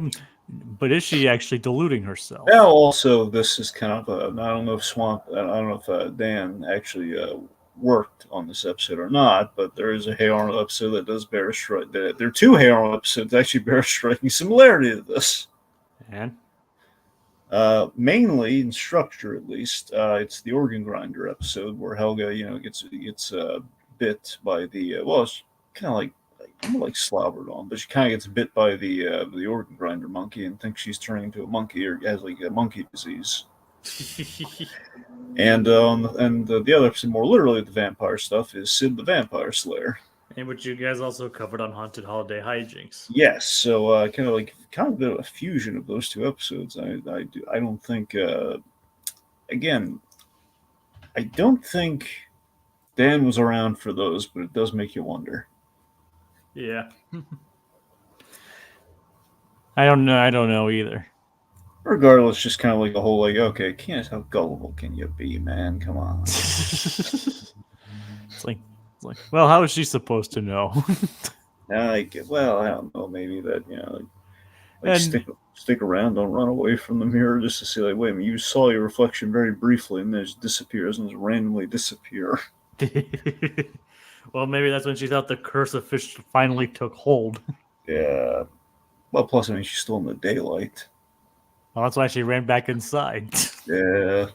but is she actually deluding herself? Well, also, this is kind of I don't know if Dan actually worked on this episode or not, but there is a Hey Arnold episode that does bear a strike. There are two Hey Arnold episodes that actually bear a striking similarity to this. And? Mainly in structure, at least, it's the organ grinder episode where Helga, gets bit by the it's kind of like slobbered on, but she kind of gets bit by the organ grinder monkey and thinks she's turning into a monkey or has like a monkey disease. And the other episode, more literally the vampire stuff, is Sid the Vampire Slayer. And which you guys also covered on Haunted Holiday Hijinks. Yes, so kind of a bit of a fusion of those two episodes. I don't think again, I don't think Dan was around for those, but it does make you wonder. Yeah. I don't know either. Regardless, just kind of like a whole okay, can't how gullible can you be, man? Come on. It's like, well, how is she supposed to know? I don't know. Maybe that stick around, don't run away from the mirror just to see wait a minute, you saw your reflection very briefly and then it just disappears and just randomly disappear. Well, maybe that's when she thought the curse of fish finally took hold. Yeah. Well, plus she's still in the daylight. Well, that's why she ran back inside. Yeah.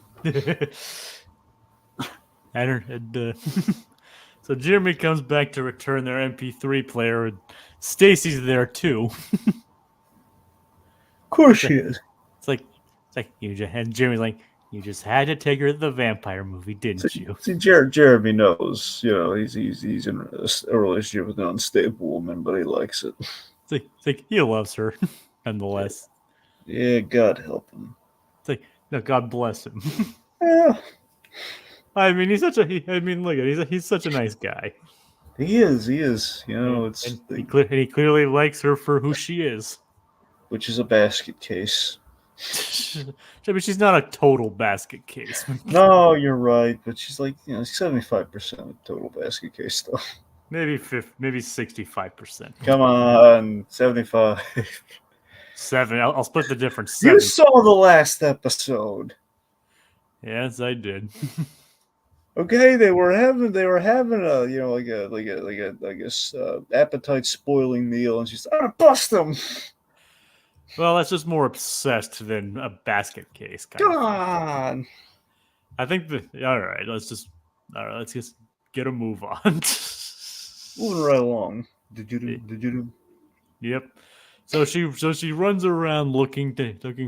So Jeremy comes back to return their MP3 player, and Stacy's there too. Of course she is. It's like It's like and Jimmy's like, you just had to take her to the vampire movie, didn't you? See, Jeremy knows, he's in a relationship with an unstable woman, but he likes it. It's like he loves her, nonetheless. Yeah, God help him. It's like, no, God bless him. Yeah, I mean, he's such a. I mean, look at he's such a nice guy. he is. It's And he clearly likes her for who she is. which is a basket case. I mean, she's not a total basket case. No, you're right, but she's like 75% of total basket case stuff. maybe 65%. Come on, 75. 7. I'll split the difference. 7. You saw the last episode. Yes, I did. Okay, they were having a appetite spoiling meal, and she's I'm gonna bust them. Well, that's just more obsessed than a basket case. Come on. I think all right. Let's just get a move on. Moving right along. Did you? Yep. So she runs around looking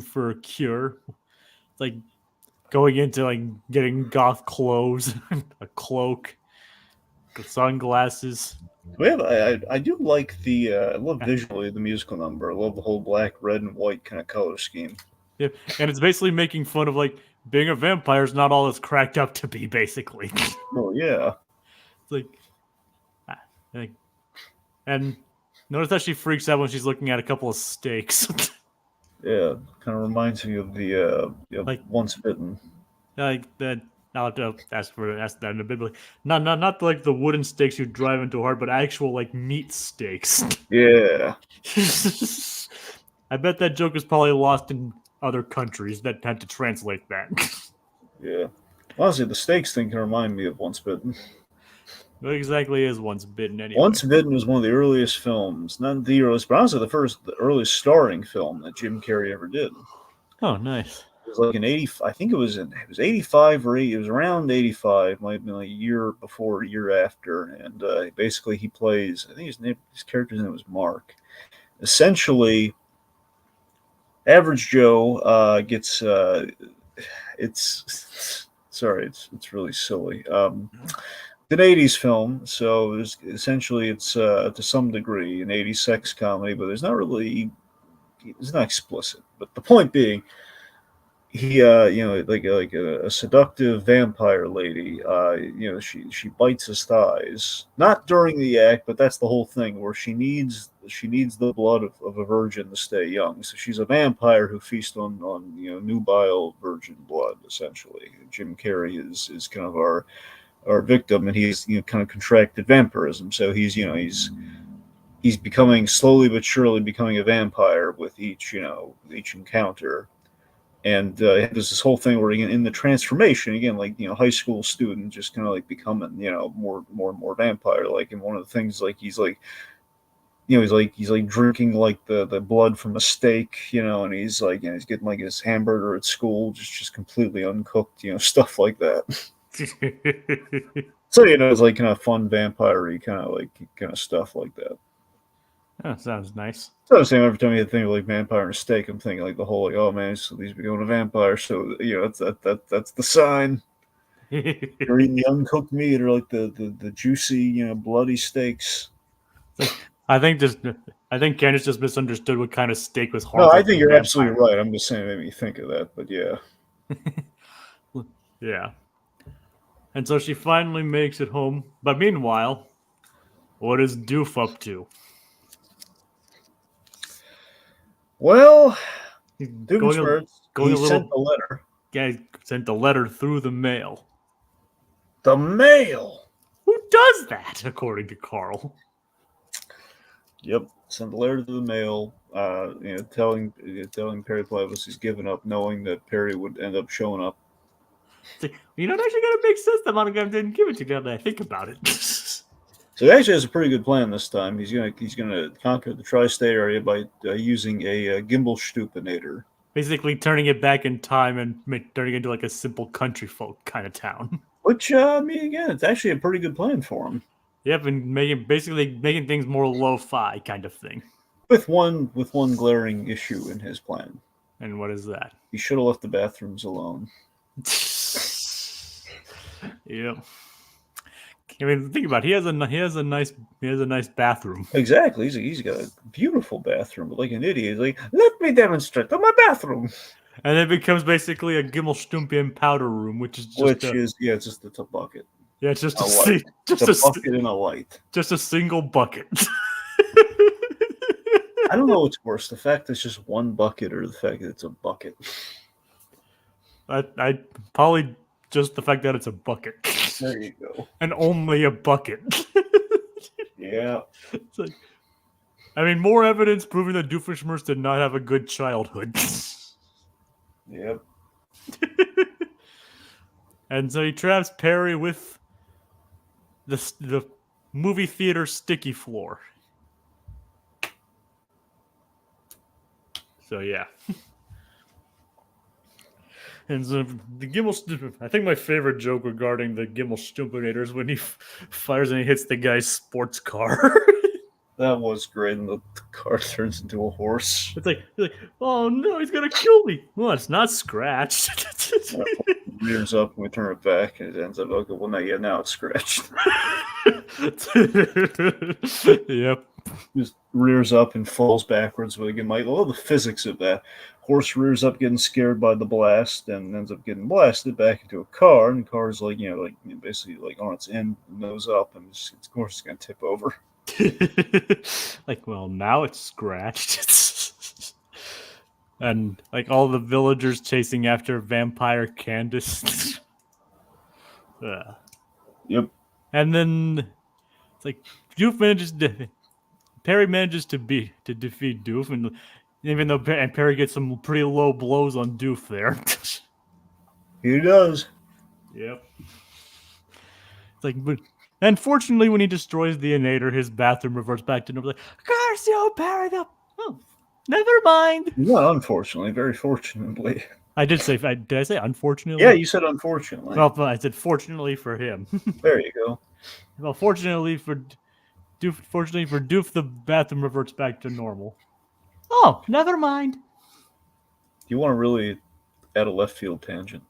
for a cure, like going into like getting goth clothes, a cloak, sunglasses. Well, I do like I love visually the musical number. I love the whole black, red, and white kind of color scheme. Yep. And it's basically making fun of like being a vampire is not all it's cracked up to be, basically. Oh yeah. It's like, and notice that she freaks out when she's looking at a couple of steaks. Yeah, kind of reminds me of the Like- Once Bitten. like that. I'll have to ask that in a bit. But not like the wooden stakes you drive into a heart, but actual like meat stakes. Yeah. I bet that joke is probably lost in other countries that had to translate that. Yeah. Honestly, the steaks thing can remind me of Once Bitten. What exactly is Once Bitten anyway? Once Bitten was one of the earliest films, not the earliest, but honestly the earliest starring film that Jim Carrey ever did. Oh, nice. It was like an 80. I think it was 85 or 80. It was around 85. Might have been like a year before, a year after. And basically, he plays. I think his character's name was Mark. Essentially, average Joe gets. It's sorry. It's really silly. It's an 80s film, so essentially it's to some degree an 80s sex comedy, but it's not explicit. But the point being, he like a seductive vampire lady, she bites his thighs, not during the act, but that's the whole thing, where she needs the blood of a virgin to stay young. So she's a vampire who feasts on nubile virgin blood, essentially. Jim Carrey is kind of our victim, and he's kind of contracted vampirism, so he's becoming, slowly but surely becoming a vampire with each encounter. And there's this whole thing where in the transformation, again, like high school student, just kind of like becoming more and more vampire like. And one of the things, like he's drinking like the blood from a steak, and he's like he's getting like his hamburger at school just completely uncooked, stuff like that. So it's like kind of fun vampire-y kind of stuff like that. That sounds nice. So I'm saying every time you think of like vampire and steak, I'm thinking like the whole like, oh man, so these becoming a vampire. So that's the sign. You're eating the uncooked meat or like the juicy bloody steaks. I think Candice just misunderstood what kind of steak was No, harmful. I think you're absolutely right. I'm just saying it made me think of that, but yeah. Yeah. And so she finally makes it home. But meanwhile, what is Doof up to? Well, Doofenshmirtz, he sent the letter. Yeah, sent the letter through the mail. The mail? Who does that, according to Carl? Yep, sent the letter to the mail, telling Perry Plavis he's given up, knowing that Perry would end up showing up. It's like, it actually got to make sense that Monogram didn't give it to you now that I think about it. So he actually has a pretty good plan this time. He's gonna conquer the tri-state area by using a Gimbal-Stupinator. Basically turning it back in time and turning it into like a simple country folk kind of town. Which, again, it's actually a pretty good plan for him. Yep, and making things more lo-fi kind of thing. With one glaring issue in his plan. And what is that? He should have left the bathrooms alone. Yep. I mean, think about it. He has a nice bathroom. Exactly. He's got a beautiful bathroom, but like an idiot, he's like, let me demonstrate on my bathroom. And it becomes basically a Gimmelstumpian powder room, which is just it's just a bucket. Yeah, it's just A a light. just It's a bucket and a light. Just a single bucket. I don't know what's worse, the fact that it's just one bucket or the fact that it's a bucket. I probably just the fact that it's a bucket. There you go. And only a bucket. Yeah. It's like, I mean, more evidence proving that Doofenshmirtz did not have a good childhood. Yep. And so he traps Perry with the movie theater sticky floor. So yeah. And so I think my favorite joke regarding the Gimmelstumpian is when he fires and he hits the guy's sports car. That was great, and the car turns into a horse. It's like, oh no, he's gonna kill me. Well, it's not scratched. Rears up and we turn it back, and it ends up, okay, well, now it's scratched. Yep. Just rears up and falls backwards. But again, the physics of that. Horse rears up getting scared by the blast and ends up getting blasted back into a car, and the car's basically on its end, nose up, and of course it's going to tip over. Like, well, now it's scratched. And like all the villagers chasing after vampire Candice. Yep. And then it's like Perry manages to defeat Doof, and even though Perry gets some pretty low blows on Doof there. He does. Yep. It's like, but unfortunately, when he destroys the Inator, his bathroom reverts back to normal. Like, curse you, Perry! Oh, never mind. Not unfortunately, very fortunately. I did say. Did I say unfortunately? Yeah, you said unfortunately. Well, I said fortunately for him. There you go. Well, fortunately for Doof, the bathroom reverts back to normal. Oh, never mind. You want to really add a left field tangent?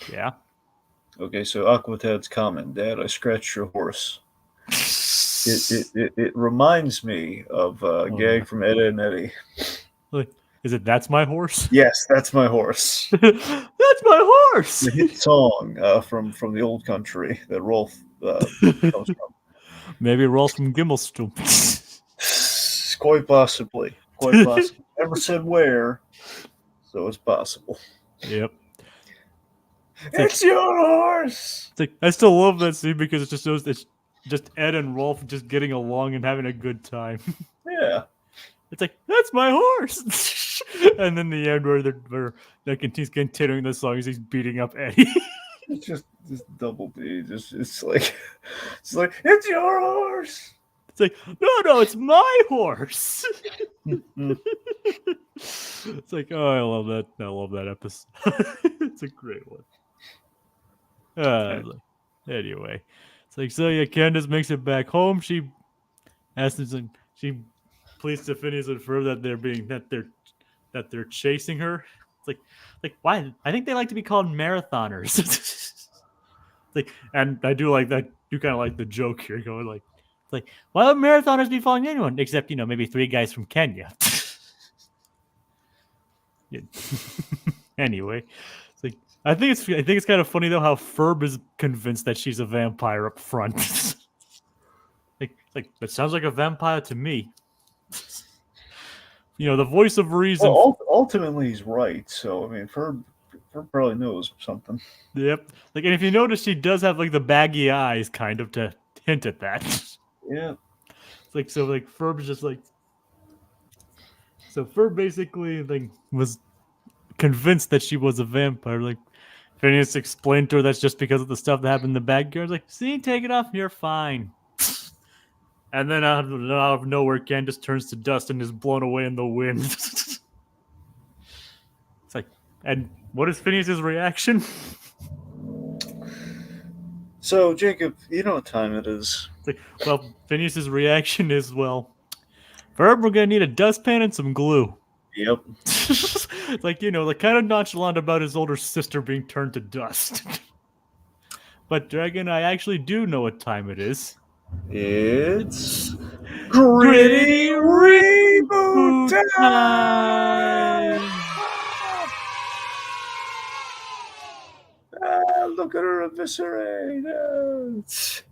Yeah. Okay, so Aquatad's comment, Dad, I scratched your horse. It reminds me of a gag from Ed, Edd n Eddy. Is it That's My Horse? Yes, that's my horse. That's my horse! The hit song from the old country that Rolf comes from. Maybe Rolf from Gimmelstump. Quite possibly. Quite possible. Never said where, so it's possible. Yep. It's your horse! It's like, I still love that scene because it just shows it's just Ed and Rolf just getting along and having a good time. Yeah. It's like, that's my horse! And then the end where they're continuing the song as he's beating up Eddie. It's just double D. It's like it's your horse. It's like, no, it's my horse. It's like, oh, I love that. I love that episode. It's a great one. Anyway, it's like, so yeah, Candace makes it back home. She pleads to Phineas and Ferb that they're chasing her. It's like why? I think they like to be called marathoners. Like, and I do like that. You kind of like the joke here, going like, it's like, why would marathoners be following anyone except maybe 3 guys from Kenya? Anyway, it's like, I think it's kind of funny though how Ferb is convinced that she's a vampire up front. like that sounds like a vampire to me. The voice of reason. Well, ultimately, he's right. So I mean, Ferb probably knows something. Yep. Like, and if you notice, she does have like the baggy eyes, kind of to hint at that. Yeah. It's like, so like Ferb's just like. So Ferb basically was convinced that she was a vampire. Like, Phineas explained to her that's just because of the stuff that happened in the backyard. Like, see, take it off, you're fine. And then out of nowhere, Candace turns to dust and is blown away in the wind. It's like, and what is Phineas's reaction? So, Jacob, you know what time it is. It's like, well, Phineas's reaction is, well, Ferb, we're going to need a dustpan and some glue. Yep. It's like, like kind of nonchalant about his older sister being turned to dust. But Dragon, I actually do know what time it is. It's Gritty Gritty Reboot reboot time! time. Look at her eviscerate! It's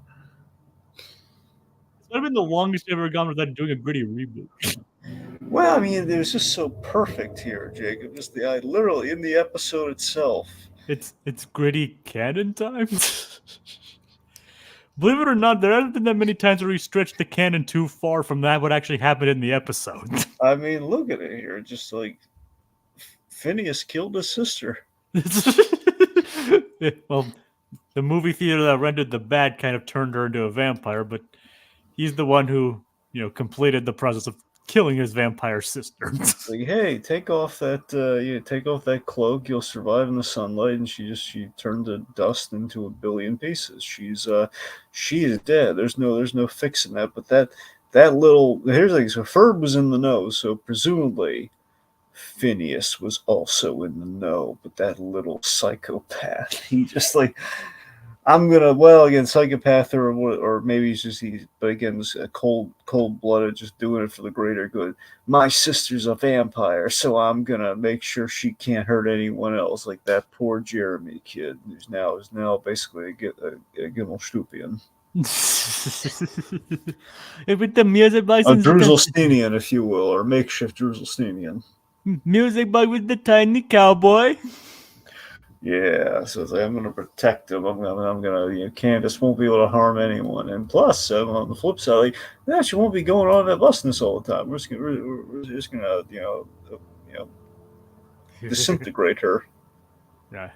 might have been the longest I've ever gone without doing a gritty reboot. Well, I mean, it was just so perfect here, Jacob. Just literally in the episode itself. It's gritty canon time. Believe it or not, there haven't been that many times where we stretched the canon too far from that what actually happened in the episode. I mean, look at it here. Just like Phineas killed his sister. Well, the movie theater that rented the bad kind of turned her into a vampire, but he's the one who, completed the process of killing his vampire sister. Like, hey, take off that cloak. You'll survive in the sunlight. And she turned to dust into a billion pieces. She is dead. There's no fixing that. But that little here's the thing. So Ferb was in the know. So presumably Phineas was also in the know. But that little psychopath, he just like. Again, psychopath or maybe but again, it's a cold-blooded, just doing it for the greater good. My sister's a vampire, so I'm gonna make sure she can't hurt anyone else, like that poor Jeremy kid, who's now basically a Gimmelstupian. With the music by A Druselstinian, if you will, or makeshift Druselstinian. Music by with the tiny cowboy. Yeah, so it's like, I'm going to protect him. I'm going to, Candace won't be able to harm anyone. And plus, on the flip side, she won't be going on that busness all the time. We're just going to, disintegrate her. Yeah.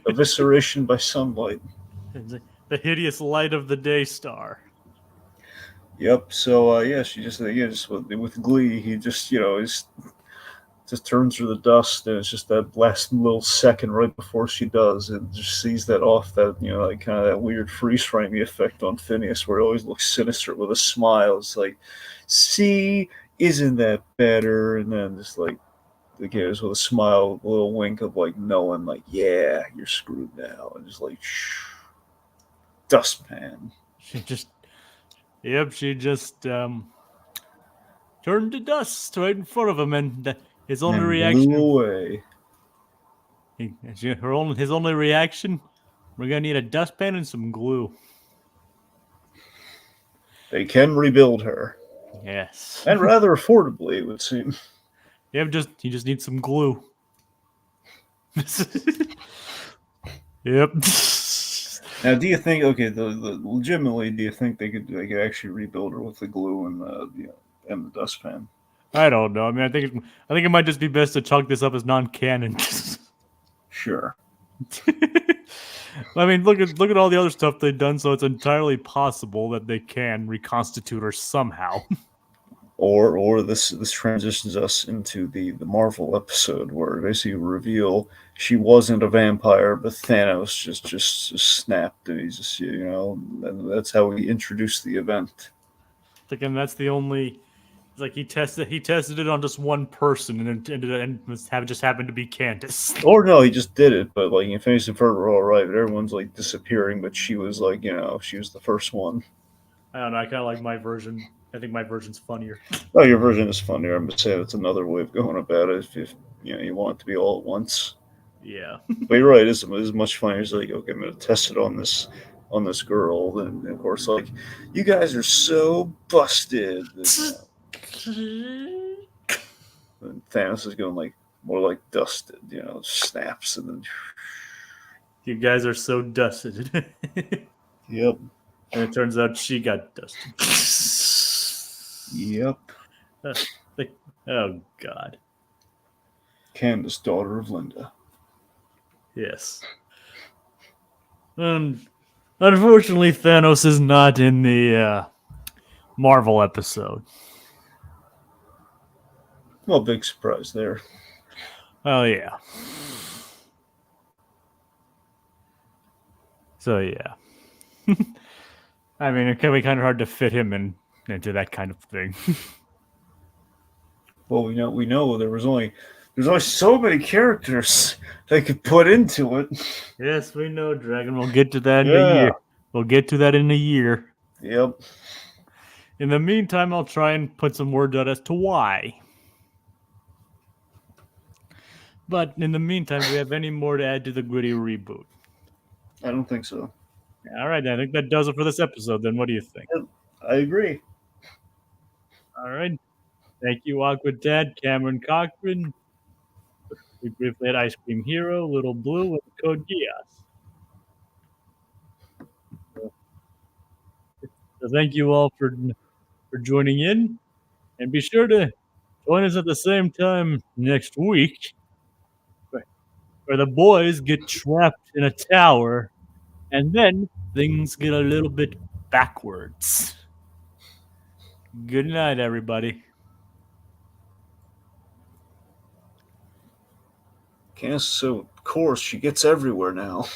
Evisceration by sunlight. The hideous light of the day star. Yep. So, she just with glee, he just, just turns her the dust, and it's just that last little second right before she does, and just sees that off, that like kind of that weird freeze framing effect on Phineas, where he always looks sinister with a smile. It's like, see, isn't that better? And then just like again, with a smile, a little wink of like knowing, like, yeah, you're screwed now, and just like dustpan. She just turned to dust right in front of him, and his only reaction blew away. His only reaction: we're gonna need a dustpan and some glue. They can rebuild her. Yes, and rather affordably, it would seem. Yeah, he just needs some glue. Yep. Now, do you think? Okay, legitimately, do you think they could actually rebuild her with the glue and the dustpan? I don't know. I mean, I think it might just be best to chalk this up as non-canon. Sure. I mean, look at all the other stuff they've done, so it's entirely possible that they can reconstitute her somehow. Or this transitions us into the Marvel episode where they basically reveal she wasn't a vampire, but Thanos just snapped, and he's just and that's how we introduced the event. Again, that's the only. Like he tested it on just one person, and it just happened to be Candace. Or no, he just did it. But like Phineas and Ferb were all right, but everyone's like disappearing. But she was like, she was the first one. I don't know. I kind of like my version. I think my version's funnier. Oh, your version is funnier. I'm just saying it's another way of going about it. If you want it to be all at once. Yeah. But you're right. It's much funnier. It's like, okay, I'm going to test it on this girl, and of course, like, you guys are so busted. And Thanos is going like more like dusted, snaps, and then you guys are so dusted. Yep. And it turns out she got dusted. Yep. Oh God. Candace, daughter of Linda. Yes. Unfortunately, Thanos is not in the Marvel episode. Well, big surprise there. Oh, yeah. So, yeah. I mean, it can be kind of hard to fit him into that kind of thing. Well, we know there was only There's only so many characters they could put into it. Yes, we know, Dragon. We'll get to that in a Yeah. year. We'll get to that in a year. Yep. In the meantime, I'll try and put some word out as to why. But in the meantime, do we have any more to add to the gritty reboot? I don't think so. All right, I think that does it for this episode. Then, what do you think? I agree. All right. Thank you, Awkward Dad, Cameron Cochran. We briefly had Ice Cream Hero, Little Blue, and Code Geass. So thank you all for joining in, and be sure to join us at the same time next week, where the boys get trapped in a tower, and then things get a little bit backwards. Good night, everybody. Candace, so of course she gets everywhere now.